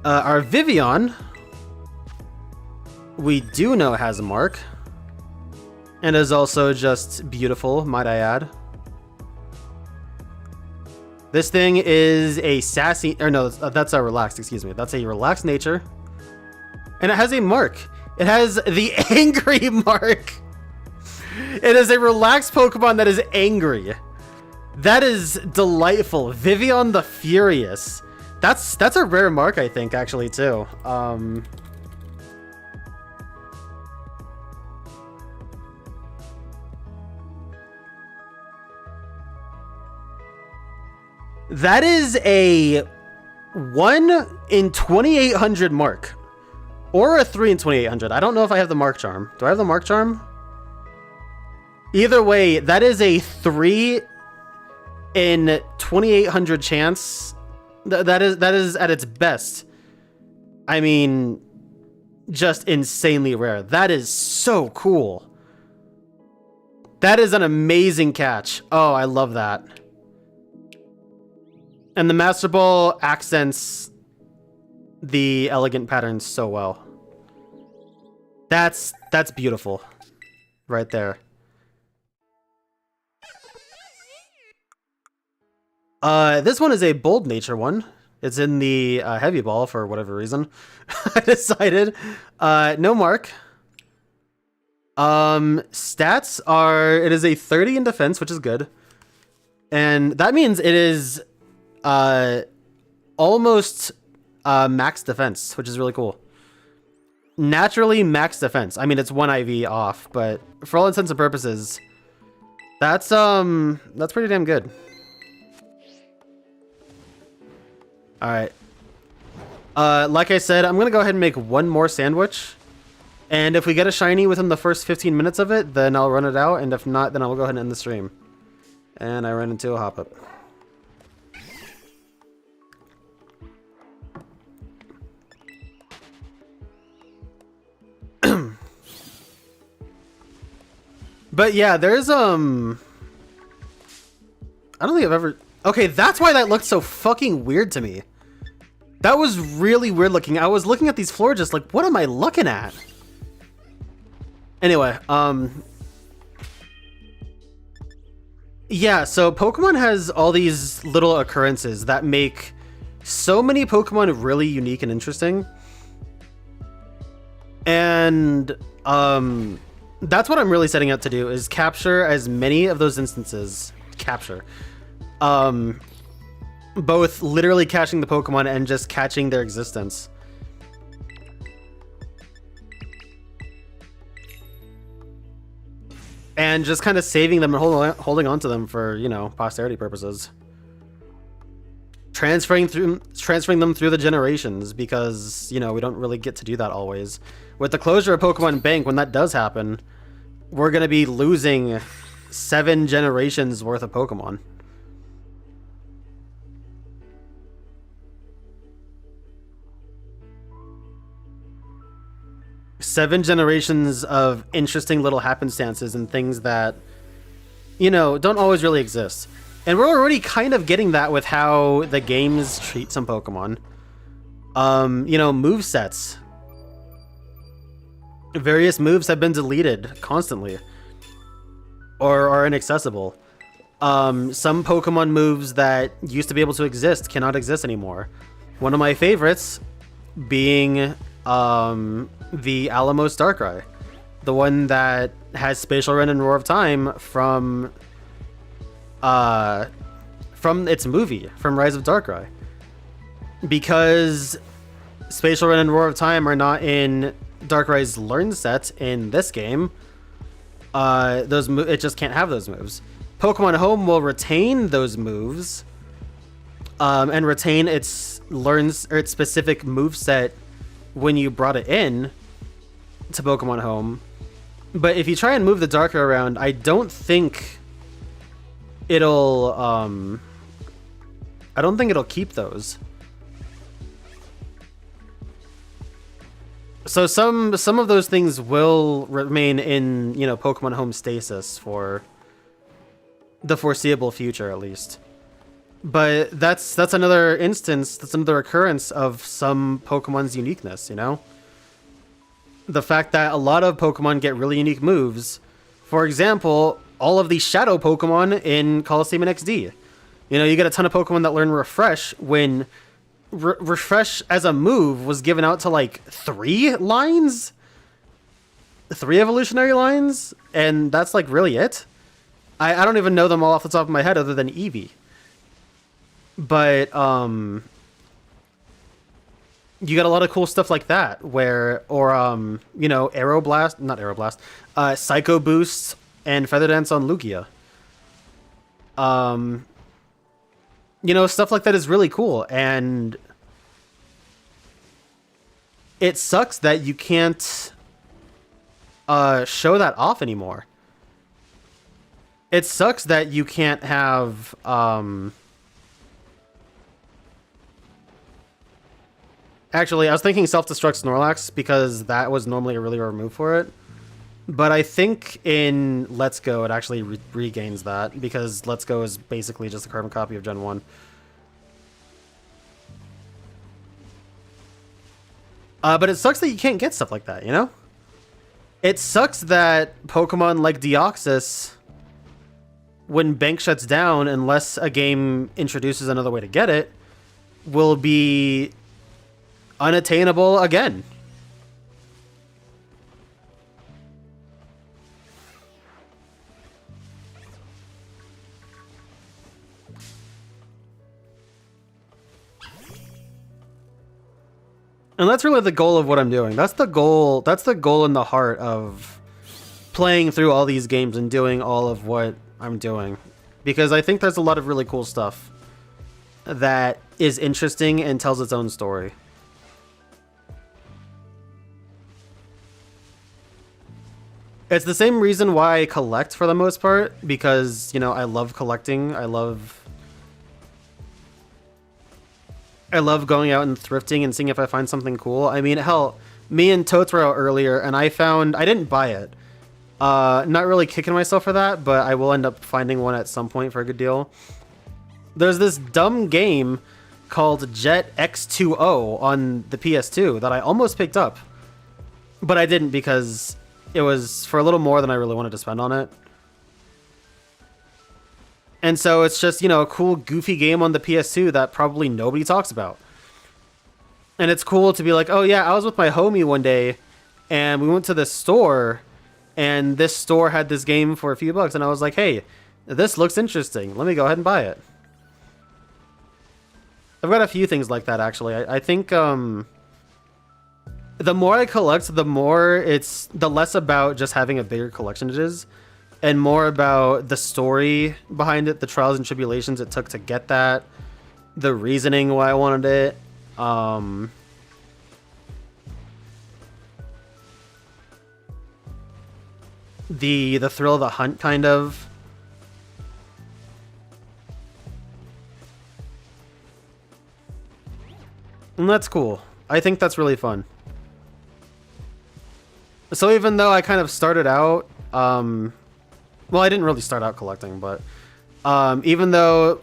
Our Vivillon we do know has a mark. And is also just beautiful, might I add. This thing is a sassy, or no, that's a relaxed, excuse me. That's a relaxed nature. And it has a mark. It has the angry mark. It is a relaxed Pokemon that is angry. That is delightful. Vivillon the Furious. That's a rare mark, I think, actually, too. That is a 1 in 2800 mark. Or a 3 in 2800. I don't know if I have the Mark Charm. Do I have the Mark Charm? Either way, that is a 3 in 2800 chance. That is at its best. I mean, just insanely rare. That is so cool. That is an amazing catch. Oh, I love that. And the Master Ball accents the elegant patterns so well. That's beautiful. Right there. This one is a bold nature one. It's in the heavy ball for whatever reason. I decided. No mark. Stats are, it is a 30 in defense, which is good. And that means it is almost max defense, which is really cool. Naturally max defense. I mean, it's 1 IV off, but for all intents and purposes, that's pretty damn good. All right. Like I said, I'm gonna go ahead and make one more sandwich, and if we get a shiny within the first 15 minutes of it, then I'll run it out, and if not, then I'll go ahead and end the stream. And I ran into a hop-up. But yeah, there's I don't think I've ever... Okay, that's why that looked so fucking weird to me. That was really weird looking. I was looking at these floors just like, what am I looking at? Anyway, yeah, so Pokemon has all these little occurrences that make so many Pokemon really unique and interesting. And that's what I'm really setting out to do, is capture as many of those instances. Both literally catching the Pokemon and just catching their existence. And just kind of saving them and holding on to them for, you know, posterity purposes. Transferring them through the generations, because, you know, we don't really get to do that always. With the closure of Pokemon Bank, when that does happen, we're going to be losing 7 generations worth of Pokemon. Seven generations of interesting little happenstances and things that, you know, don't always really exist. And we're already kind of getting that with how the games treat some Pokemon. You know, movesets. Various moves have been deleted constantly. Or are inaccessible. Some Pokemon moves that used to be able to exist cannot exist anymore. One of my favorites being the Alamos Darkrai. The one that has Spatial Rend and Roar of Time from its movie, from Rise of Darkrai. Because Spatial Rend and Roar of Time are not in Darkrai's Learn set in this game, it just can't have those moves. Pokemon Home will retain those moves, and retain its specific move set when you brought it in to Pokemon Home. But if you try and move the Darkrai around, I don't think it'll keep those. So some of those things will remain in, you know, Pokemon Home stasis for the foreseeable future, at least. But that's another instance, that's another occurrence of some Pokemon's uniqueness, you know? the fact that a lot of Pokemon get really unique moves. For example, all of the Shadow Pokemon in Coliseum and XD. You know, you get a ton of Pokemon that learn Refresh when Refresh as a move was given out to like 3 lines? 3 evolutionary lines? And that's like really it? I don't even know them all off the top of my head other than Eevee. But, you got a lot of cool stuff like that where, or, you know, not Aeroblast, Psycho Boost and Feather Dance on Lugia. You know, stuff like that is really cool, and it sucks that you can't show that off anymore. It sucks that you can't have actually, I was thinking Self-Destruct Snorlax because that was normally a really rare move for it. But I think in Let's Go, it actually regains that, because Let's Go is basically just a carbon copy of Gen 1. But it sucks that you can't get stuff like that, you know? It sucks that Pokemon like Deoxys, when Bank shuts down, unless a game introduces another way to get it, will be unattainable again. And that's really the goal of what I'm doing. That's the goal. That's the goal in the heart of playing through all these games and doing all of what I'm doing. Because I think there's a lot of really cool stuff that is interesting and tells its own story. It's the same reason why I collect for the most part, because, you know, I love collecting. I love going out and thrifting and seeing if I find something cool. I mean, hell, me and Totes were out earlier, and I didn't buy it. Not really kicking myself for that, but I will end up finding one at some point for a good deal. There's this dumb game called Jet X2O on the PS2 that I almost picked up, but I didn't because it was for a little more than I really wanted to spend on it. And so it's just, you know, a cool, goofy game on the PS2 that probably nobody talks about. And it's cool to be like, oh yeah, I was with my homie one day, and we went to this store, and this store had this game for a few bucks, and I was like, hey, this looks interesting. Let me go ahead and buy it. I've got a few things like that, actually. I think, the more I collect, the less about just having a bigger collection it is, and more about the story behind it, the trials and tribulations it took to get that, the reasoning why I wanted it. The thrill of the hunt, kind of. And that's cool. I think that's really fun. So even though I kind of started out, well, I didn't really start out collecting, but even though,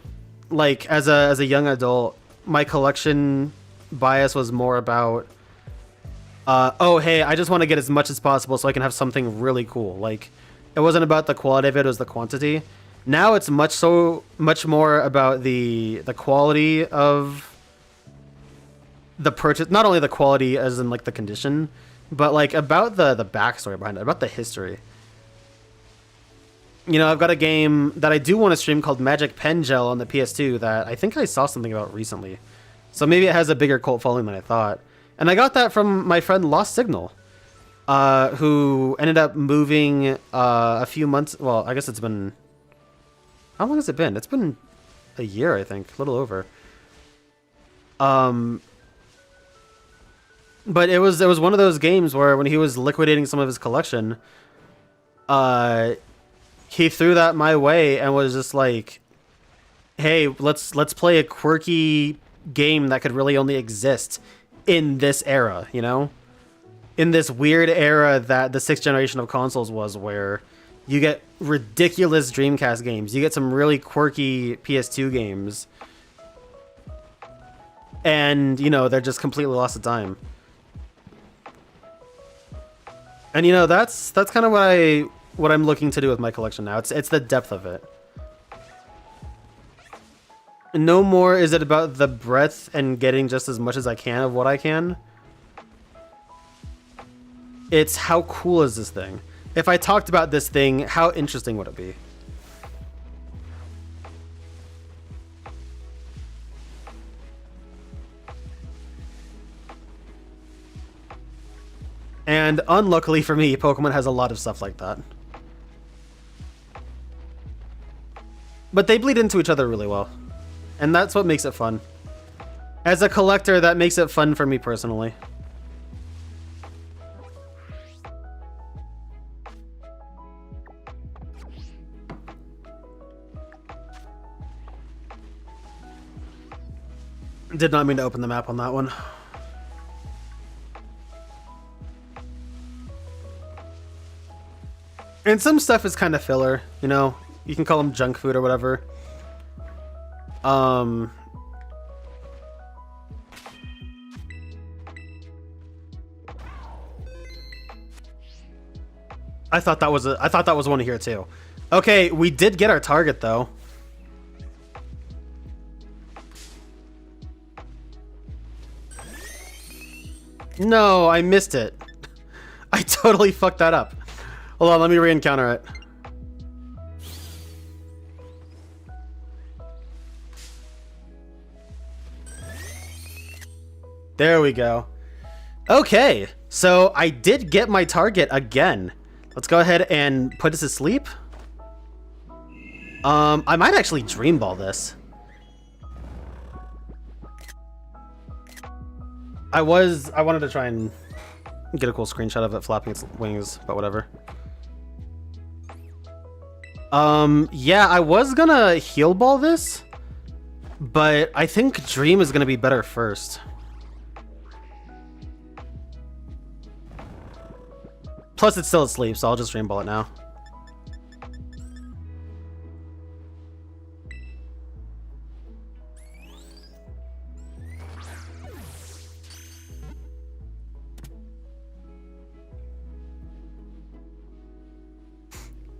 like, as a young adult, my collection bias was more about, oh, hey, I just want to get as much as possible so I can have something really cool. Like, it wasn't about the quality of it, it was the quantity. Now it's much more about the quality of the purchase, not only the quality as in, like, the condition, but, like, about the backstory behind it, about the history. You know, I've got a game that I do want to stream called Magic Pen Gel on the PS2 that I think I saw something about recently. So maybe it has a bigger cult following than I thought. And I got that from my friend Lost Signal, who ended up moving a few months. Well, I guess it's been... How long has it been? It's been a year, I think. A little over. But it was one of those games where when he was liquidating some of his collection, he threw that my way and was just like, hey, let's play a quirky game that could really only exist in this era, you know? In this weird era that the 6th generation of consoles was, where you get ridiculous Dreamcast games, you get some really quirky PS2 games, and, you know, they're just completely lost to time. And you know, that's kind of what I'm looking to do with my collection now. It's the depth of it. No more is it about the breadth and getting just as much as I can of what I can. It's how cool is this thing? If I talked about this thing, how interesting would it be? And unluckily for me, Pokemon has a lot of stuff like that. But they bleed into each other really well. And that's what makes it fun. As a collector, that makes it fun for me personally. Did not mean to open the map on that one. And some stuff is kind of filler, you know? You can call them junk food or whatever. I thought that was one here too. Okay, we did get our target though. No, I missed it. I totally fucked that up. Hold on, let me re-encounter it. There we go. Okay, so I did get my target again. Let's go ahead and put this to sleep. I might actually Dream Ball this. I wanted to try and get a cool screenshot of it flapping its wings, but whatever. Yeah, I was gonna Heal Ball this, but I think Dream is gonna be better first. Plus, it's still asleep, so I'll just Dream Ball it now.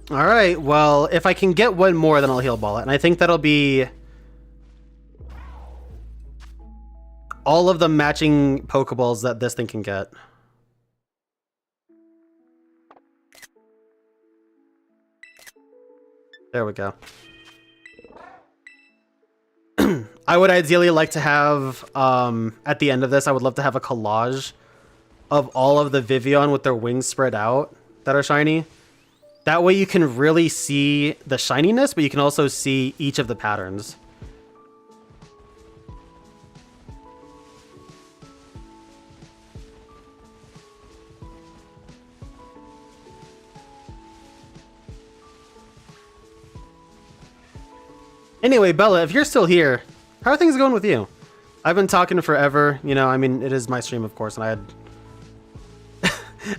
Alright, well, if I can get one more, then I'll Heal Ball it. And I think that'll be all of the matching Pokeballs that this thing can get. There we go. I would ideally like to have, at the end of this, I would love to have a collage of all of the Vivillon with their wings spread out that are shiny. That way you can really see the shininess, but you can also see each of the patterns. Anyway, Bella, if you're still here, how are things going with you? I've been talking forever, you know, I mean, it is my stream, of course, and I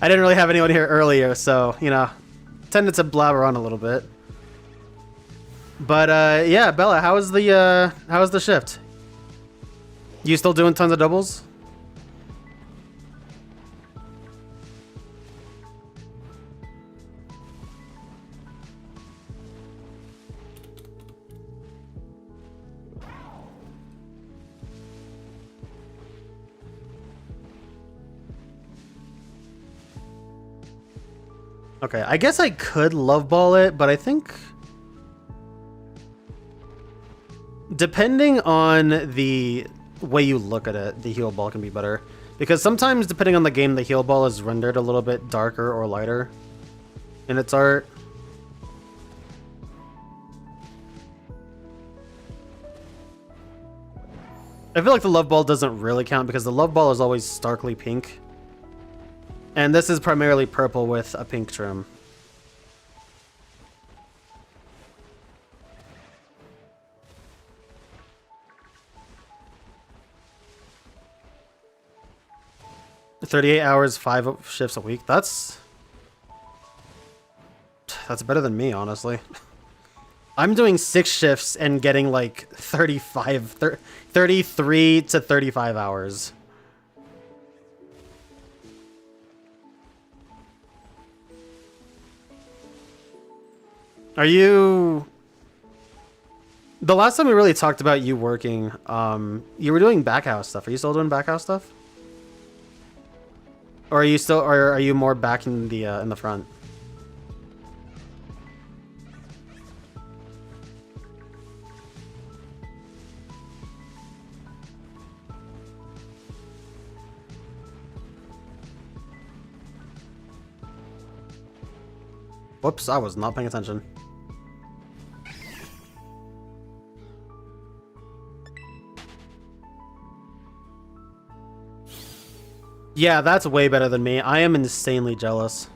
didn't really have anyone here earlier, so, you know, tended to blabber on a little bit. But, yeah, Bella, how was the shift? You still doing tons of doubles? Okay, I guess I could Love Ball it, but I think depending on the way you look at it, the Heal Ball can be better. Because sometimes, depending on the game, the Heal Ball is rendered a little bit darker or lighter in its art. I feel like the Love Ball doesn't really count because the Love Ball is always starkly pink. And this is primarily purple with a pink trim. $38 hours, 5 shifts a week. That's better than me, honestly. I'm doing 6 shifts and getting like 33 to 35 hours. Are you... The last time we really talked about you working, you were doing backhouse stuff. Are you still doing backhouse stuff? Or are you still, or are you more back in the front? Whoops, I was not paying attention. Yeah, that's way better than me. I am insanely jealous.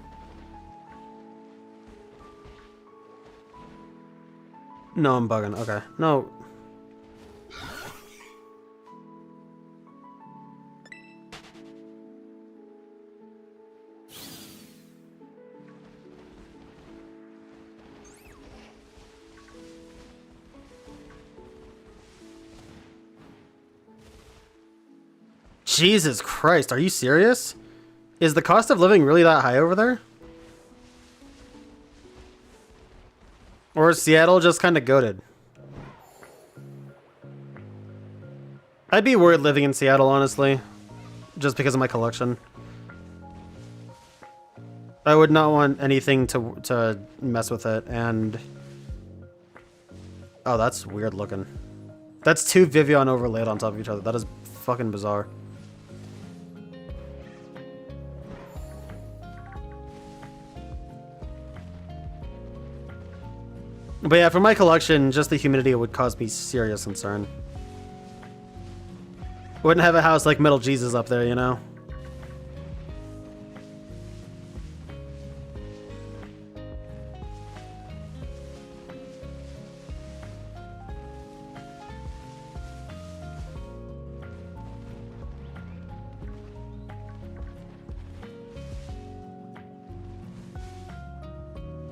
No, I'm bugging. Okay. No. Jesus Christ, are you serious? Is the cost of living really that high over there? Or is Seattle just kind of goated? I'd be worried living in Seattle, honestly. Just because of my collection. I would not want anything to mess with it, and... Oh, that's weird looking. That's two Vivillon overlaid on top of each other. That is fucking bizarre. But yeah, for my collection, just the humidity would cause me serious concern. Wouldn't have a house like Metal Jesus up there, you know?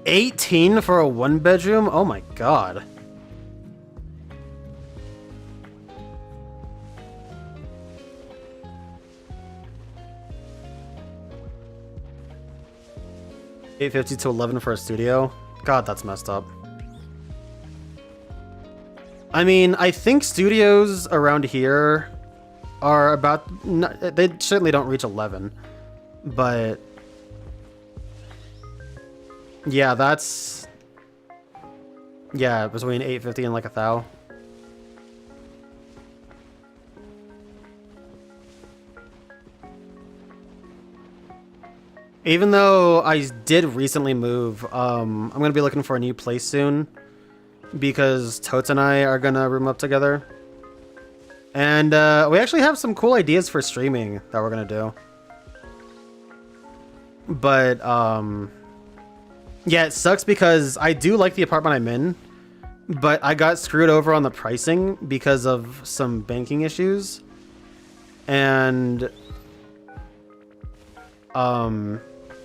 $18 for a one-bedroom? Oh my god. $850 to $11 for a studio? God, that's messed up. I mean, I think studios around here are about... They certainly don't reach 11. But... Yeah, that's... Yeah, between $850 and like $1,000. Even though I did recently move, I'm gonna be looking for a new place soon because Totes and I are gonna room up together. And we actually have some cool ideas for streaming that we're gonna do. But yeah, it sucks because I do like the apartment I'm in, but I got screwed over on the pricing because of some banking issues. And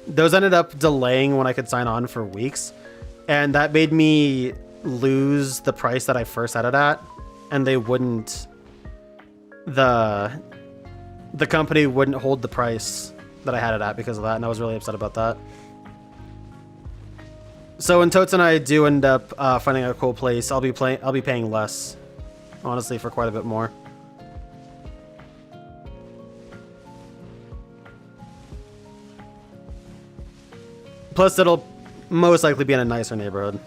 those ended up delaying when I could sign on for weeks, and that made me lose the price that I first had it at, and they wouldn't, the company wouldn't hold the price that I had it at because of that, and I was really upset about that. So when Totes and I do end up finding a cool place, I'll be paying less, honestly, for quite a bit more. Plus, it'll most likely be in a nicer neighborhood.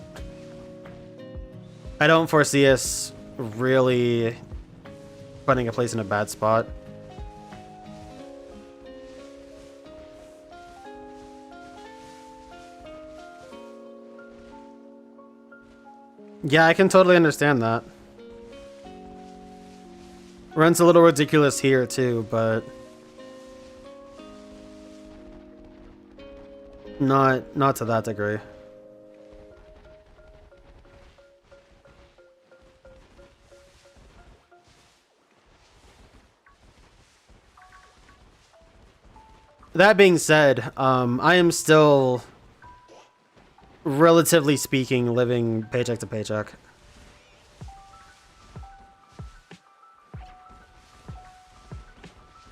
I don't foresee us really finding a place in a bad spot. Yeah, I can totally understand that. Rent's a little ridiculous here too, but not to that degree. That being said, I am still, relatively speaking, living paycheck to paycheck.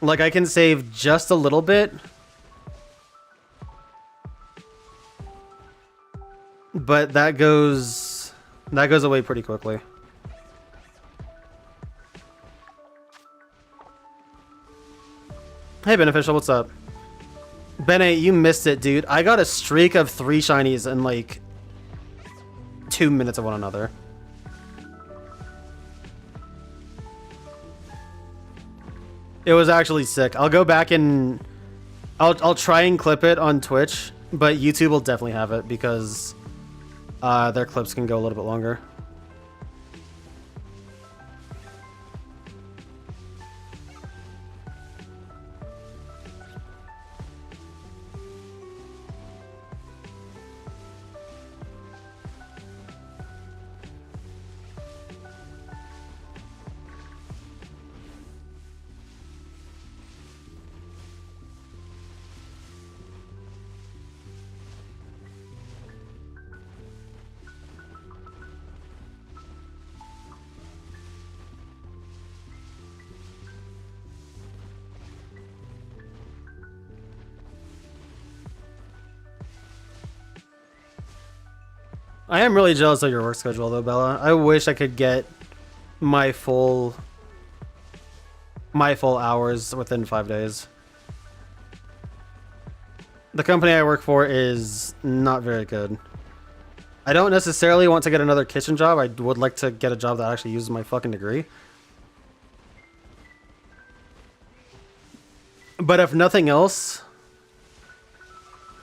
Like, I can save just a little bit, but that goes away pretty quickly. Hey Beneficial, what's up? Bene, you missed it, dude. I got a streak of 3 shinies in like 2 minutes of one another. It was actually sick. I'll go back and I'll try and clip it on Twitch, but YouTube will definitely have it because their clips can go a little bit longer. I am really jealous of your work schedule though, Bella. I wish I could get my full hours within 5 days. The company I work for is not very good. I don't necessarily want to get another kitchen job. I would like to get a job that actually uses my fucking degree. But if nothing else,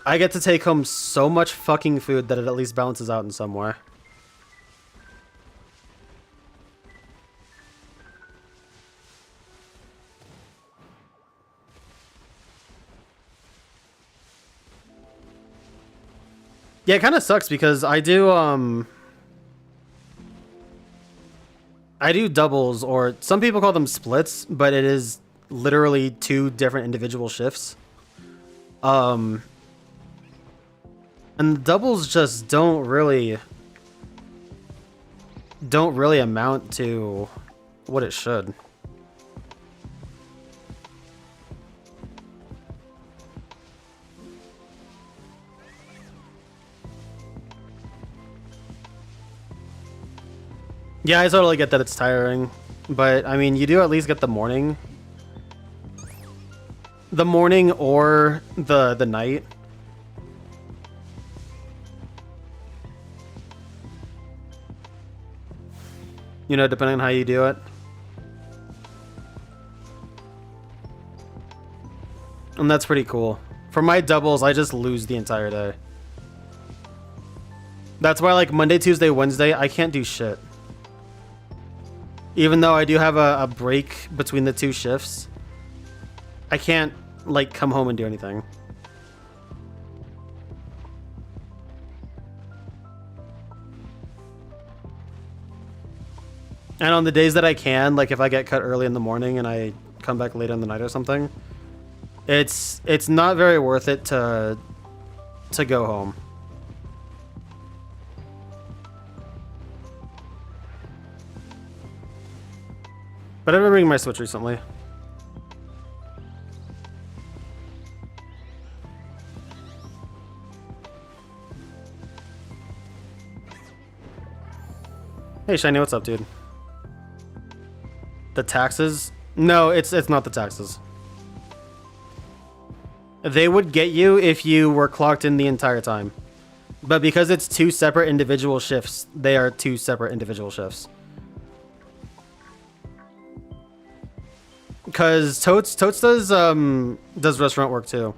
I get to take home so much fucking food that it at least balances out in some way. Yeah, it kind of sucks because I do doubles, or some people call them splits, but it is literally 2 different individual shifts. And the doubles just don't really amount to what it should. Yeah, I totally get that it's tiring, but I mean, you do at least get the morning. The morning or the night. You know, depending on how you do it. And that's pretty cool. For my doubles, I just lose the entire day. That's why, like, Monday, Tuesday, Wednesday, I can't do shit. Even though I do have a break between the 2 shifts, I can't, like, come home and do anything. And on the days that I can, like if I get cut early in the morning and I come back later in the night or something, it's not very worth it to go home. But I've been bringing my Switch recently. Hey Shiny, what's up, dude? The taxes? No, it's not the taxes. They would get you if you were clocked in the entire time. But because it's 2 separate individual shifts, they are 2 separate individual shifts. Because Totes does restaurant work too.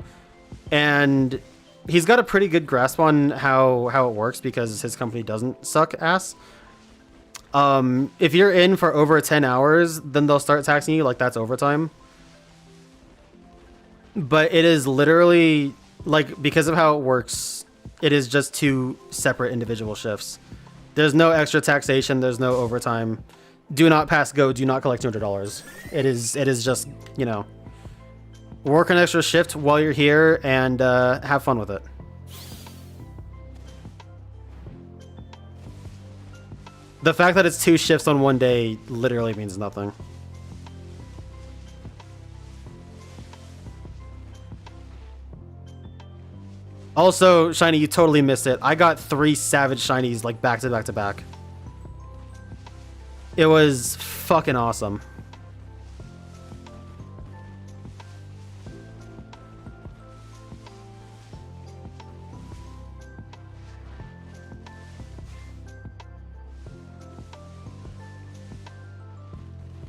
And he's got a pretty good grasp on how it works because his company doesn't suck ass. If you're in for over 10 hours, then they'll start taxing you like that's overtime. But it is literally, like, because of how it works, it is just 2 separate individual shifts. There's no extra taxation, there's no overtime. Do not pass go, do not collect $200. It is just, you know, work an extra shift while you're here and have fun with it. The fact that it's 2 shifts on one day literally means nothing. Also, Shiny, you totally missed it. I got 3 Savage Shinies, like, back to back to back. It was fucking awesome.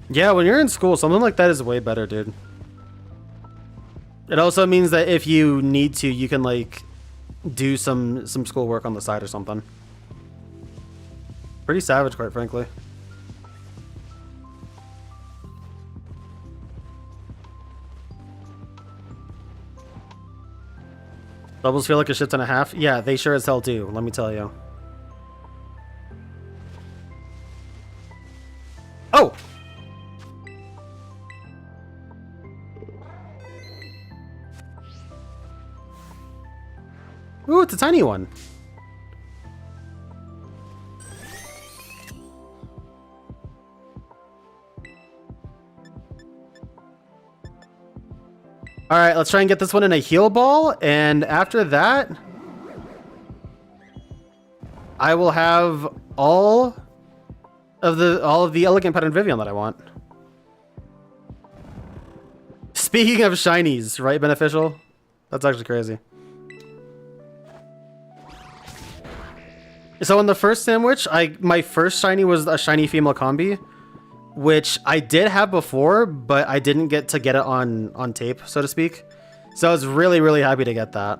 Yeah, when you're in school, something like that is way better, dude. It also means that if you need to, you can, like, do some schoolwork on the side or something. Pretty savage, quite frankly. Doubles feel like a shit ton and a half? Yeah, they sure as hell do, let me tell you. Oh! Ooh, it's a tiny one. All right, let's try and get this one in a heal ball, and after that, I will have all of the elegant pattern Vivillon that I want. Speaking of shinies, right, Beneficial? That's actually crazy. So in the first sandwich, my first shiny was a shiny female combi, which I did have before, but I didn't get to get it on tape, so to speak. So I was really, really happy to get that.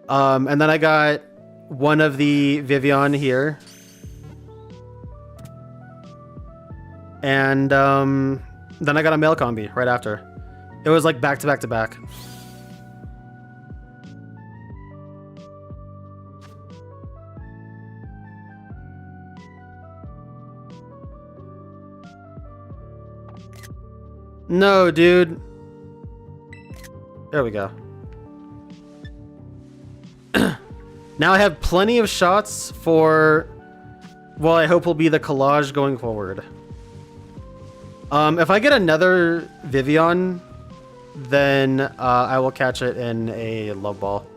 And then I got one of the Vivillon here. And then I got a male combi right after. It was like back to back to back. No, dude. There we go. Now I have plenty of shots for, well, I hope will be the collage going forward. If I get another Vivillon, then I will catch it in a love ball.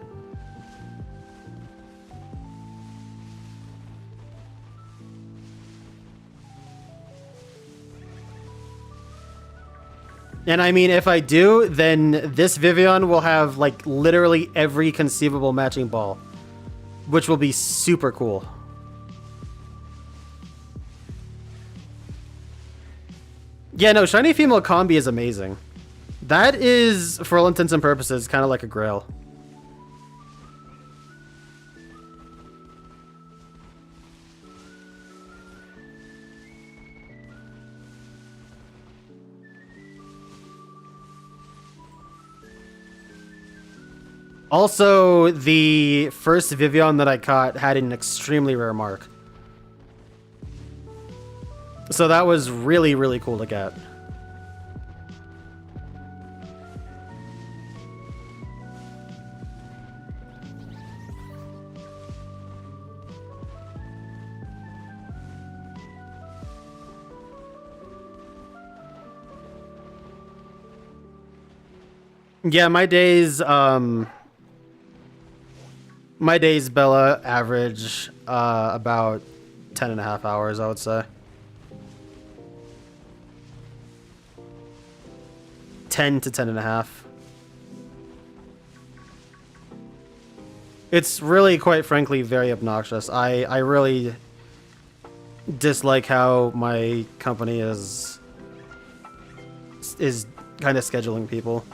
And I mean, if I do, then this Vivillon will have, like, literally every conceivable matching ball, which will be super cool. Yeah, no, shiny female combi is amazing. That is, for all intents and purposes, kind of like a grail. Also, the first Vivillon that I caught had an extremely rare mark. So that was really, really cool to get. Yeah, my days, Bella, average about 10.5 hours, I would say. 10 to 10.5. It's really, quite frankly, very obnoxious. I really dislike how my company is kind of scheduling people.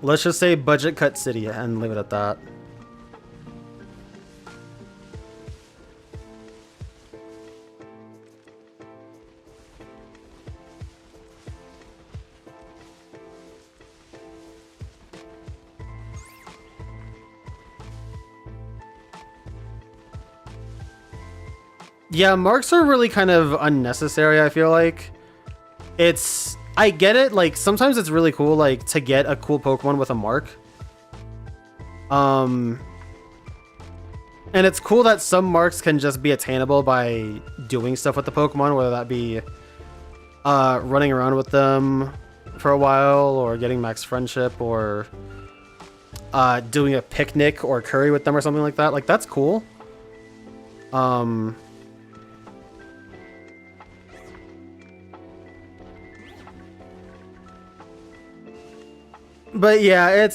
Let's just say budget cut city and leave it at that. Yeah, marks are really kind of unnecessary, I feel like. I get it, like, sometimes it's really cool, like, to get a cool Pokemon with a mark. And it's cool that some marks can just be attainable by doing stuff with the Pokemon, whether that be running around with them for a while, or getting max friendship, or doing a picnic or curry with them or something like that. Like, that's cool. But yeah,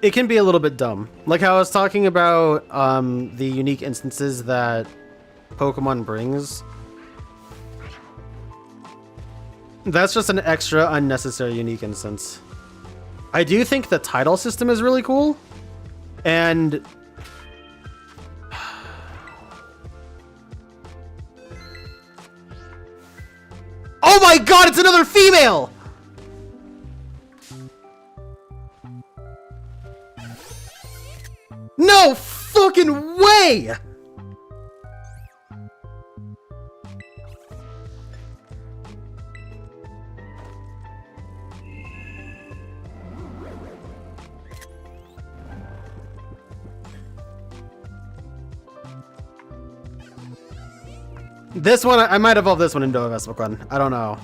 it can be a little bit dumb. Like how I was talking about the unique instances that Pokemon brings. That's just an extra unnecessary unique instance. I do think the title system is really cool. And oh my god, it's another female! No fucking way! This one, I might evolve this one into a Vespiquen. I don't know.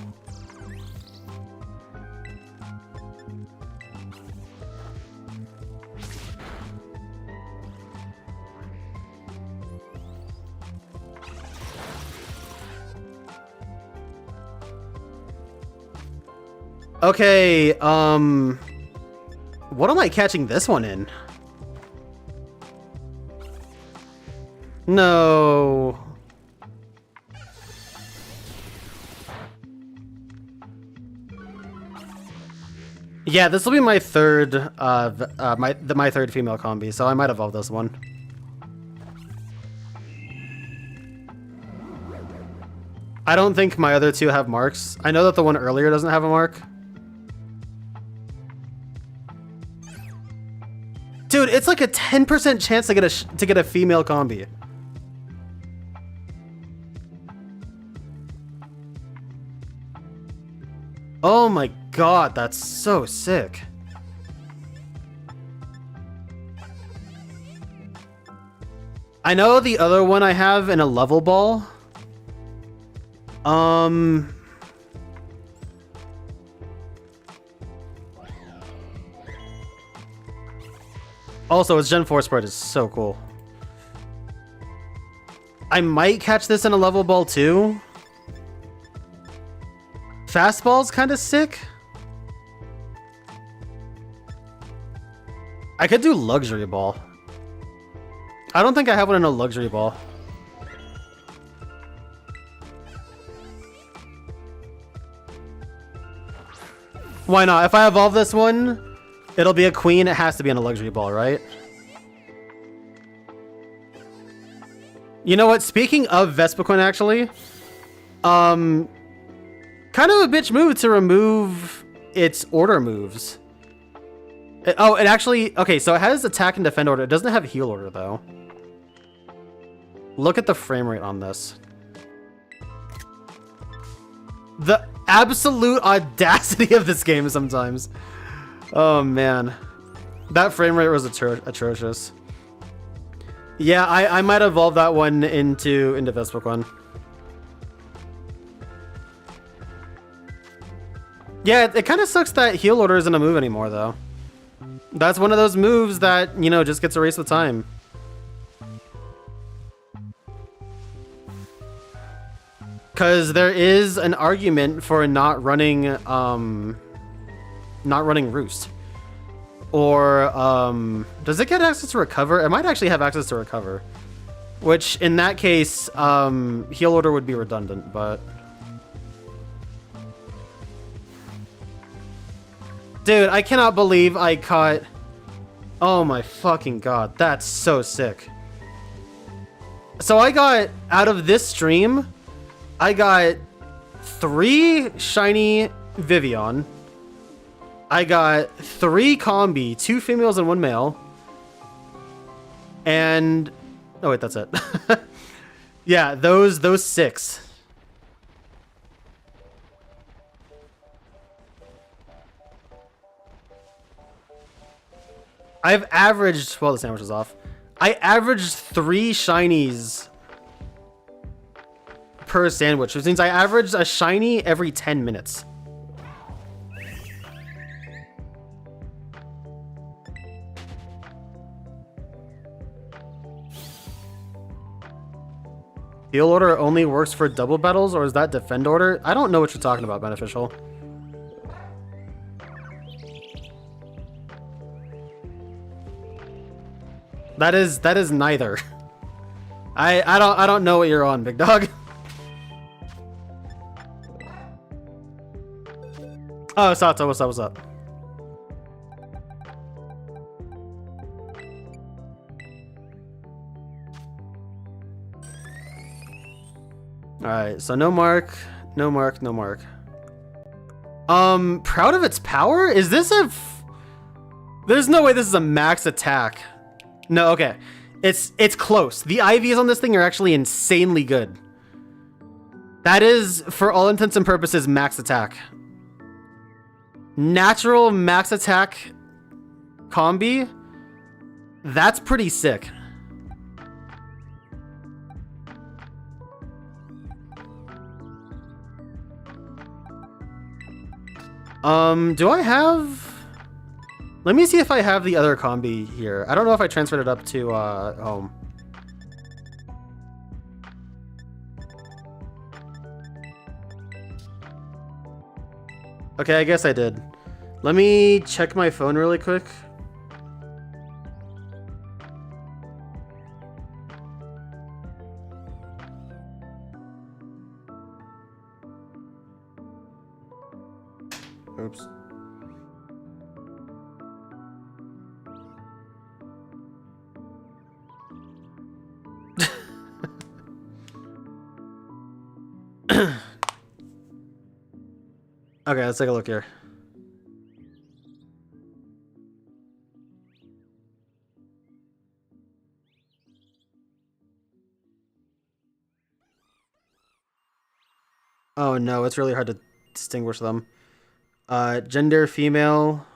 Okay, what am I catching this one in? No. Yeah, this will be my third, my third female combi, so I might evolve this one. I don't think my other two have marks. I know that the one earlier doesn't have a mark. Dude, it's like a 10% chance to get a female combi. Oh my god, that's so sick. I know the other one I have in a level ball. Also, its Gen 4 spread is so cool. I might catch this in a level ball too. Fastball's kind of sick. I could do luxury ball. I don't think I have one in a luxury ball. Why not? If I evolve this one, it'll be a queen. It has to be in a luxury ball, right? You know what? Speaking of Vespiquen, actually, kind of a bitch move to remove its order moves. It actually... Okay, so it has attack and defend order. It doesn't have heal order, though. Look at the frame rate on this. The absolute audacity of this game sometimes. Oh, man. That frame rate was atrocious. Yeah, I might evolve that one into Vespiquen. Yeah, it kind of sucks that heal order isn't a move anymore, though. That's one of those moves that, you know, just gets erased with time. Because there is an argument for not running Roost. Or, does it get access to Recover? It might actually have access to Recover. Which, in that case, heal order would be redundant, but... Dude, I cannot believe I caught... Oh my fucking god, that's so sick. So I got, out of this stream, I got 3 shiny Vivillon. I got 3 combi, 2 females and 1 male. And... Oh wait, that's it. Yeah, those 6. I've averaged, well, the sandwich is off. I averaged 3 shinies per sandwich, which means I averaged a shiny every 10 minutes. Heal order only works for double battles, or is that defend order? I don't know what you're talking about, Beneficial. That is neither. I don't know what you're on, big dog. Oh, Sato, what's up, what's up? Alright, so no mark, no mark, no mark. Proud of its power? Is this a... There's no way this is a max attack. No, okay. It's close. The IVs on this thing are actually insanely good. That is, for all intents and purposes, max attack. Natural max attack combi? That's pretty sick. Do I have... Let me see if I have the other combi here. I don't know if I transferred it up to, home. Okay, I guess I did. Let me check my phone really quick. Oops. Okay, let's take a look here. Oh no, it's really hard to distinguish them. Gender, female.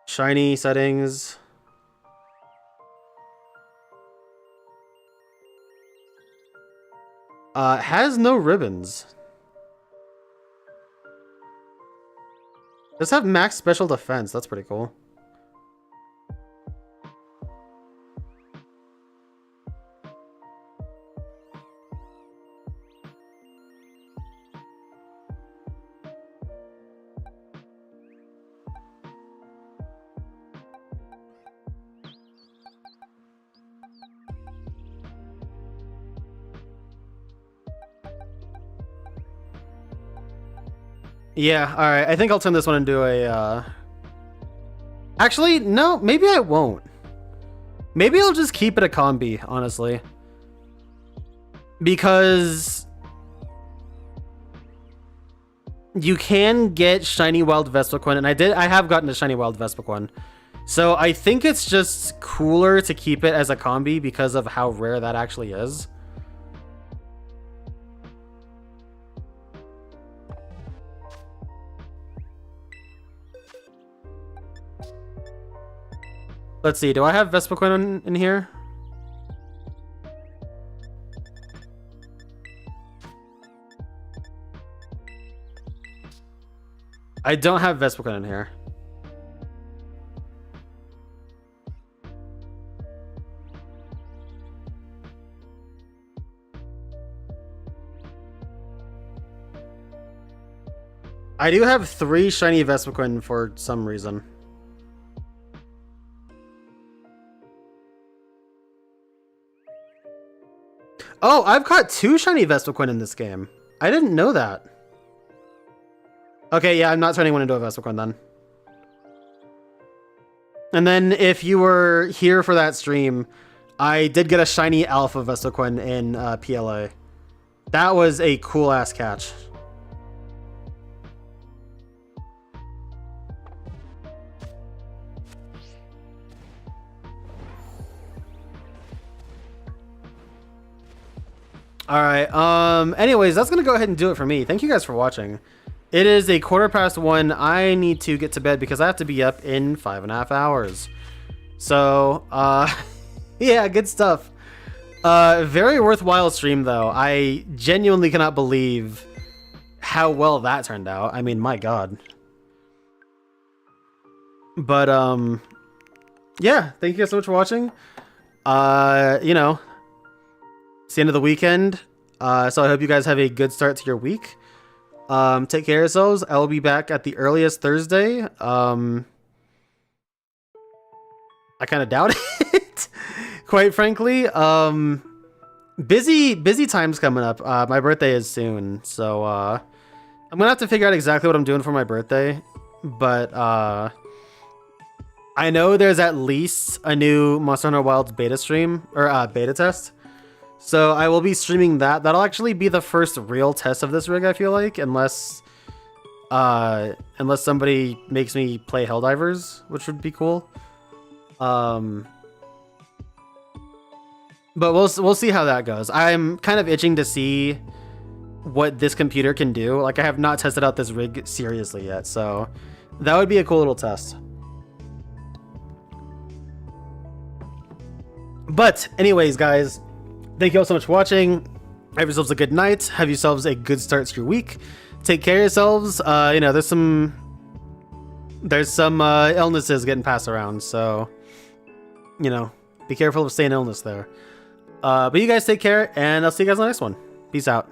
Shiny settings. Has no ribbons. Does have max special defense. That's pretty cool. Yeah, alright. I think I'll turn this one into a, Actually, no, maybe I won't. Maybe I'll just keep it a combi, honestly. Because... you can get Shiny Wild Vespiquen, and I have gotten a Shiny Wild Vespiquen. So I think it's just cooler to keep it as a combi because of how rare that actually is. Let's see, do I have Vespiquen in here? I don't have Vespiquen in here. I do have 3 shiny Vespiquen for some reason. Oh, I've got 2 shiny Vespiquen in this game. I didn't know that. Okay, yeah, I'm not turning one into a Vespiquen then. And then if you were here for that stream, I did get a shiny Alpha Vespiquen in PLA. That was a cool-ass catch. Alright, anyways, that's gonna go ahead and do it for me. Thank you guys for watching. It is a 1:15. I need to get to bed because I have to be up in 5.5 hours. So, yeah, good stuff. Very worthwhile stream though. I genuinely cannot believe how well that turned out. I mean, my God. But, yeah, thank you guys so much for watching. You know, it's the end of the weekend. So I hope you guys have a good start to your week. Take care of yourselves. I will be back at the earliest Thursday. I kind of doubt it, quite frankly. Busy times coming up. My birthday is soon, so I'm gonna have to figure out exactly what I'm doing for my birthday. But I know there's at least a new Monster Hunter Wilds beta stream or beta test. So I will be streaming that. That'll actually be the first real test of this rig, I feel like, unless somebody makes me play Helldivers, which would be cool. But we'll see how that goes. I'm kind of itching to see what this computer can do. Like, I have not tested out this rig seriously yet, so that would be a cool little test. But anyways, guys, thank you all so much for watching. Have yourselves a good night. Have yourselves a good start to your week. Take care of yourselves. You know, there's some illnesses getting passed around, so you know, be careful of staying illness there. But you guys take care, and I'll see you guys on the next one. Peace out.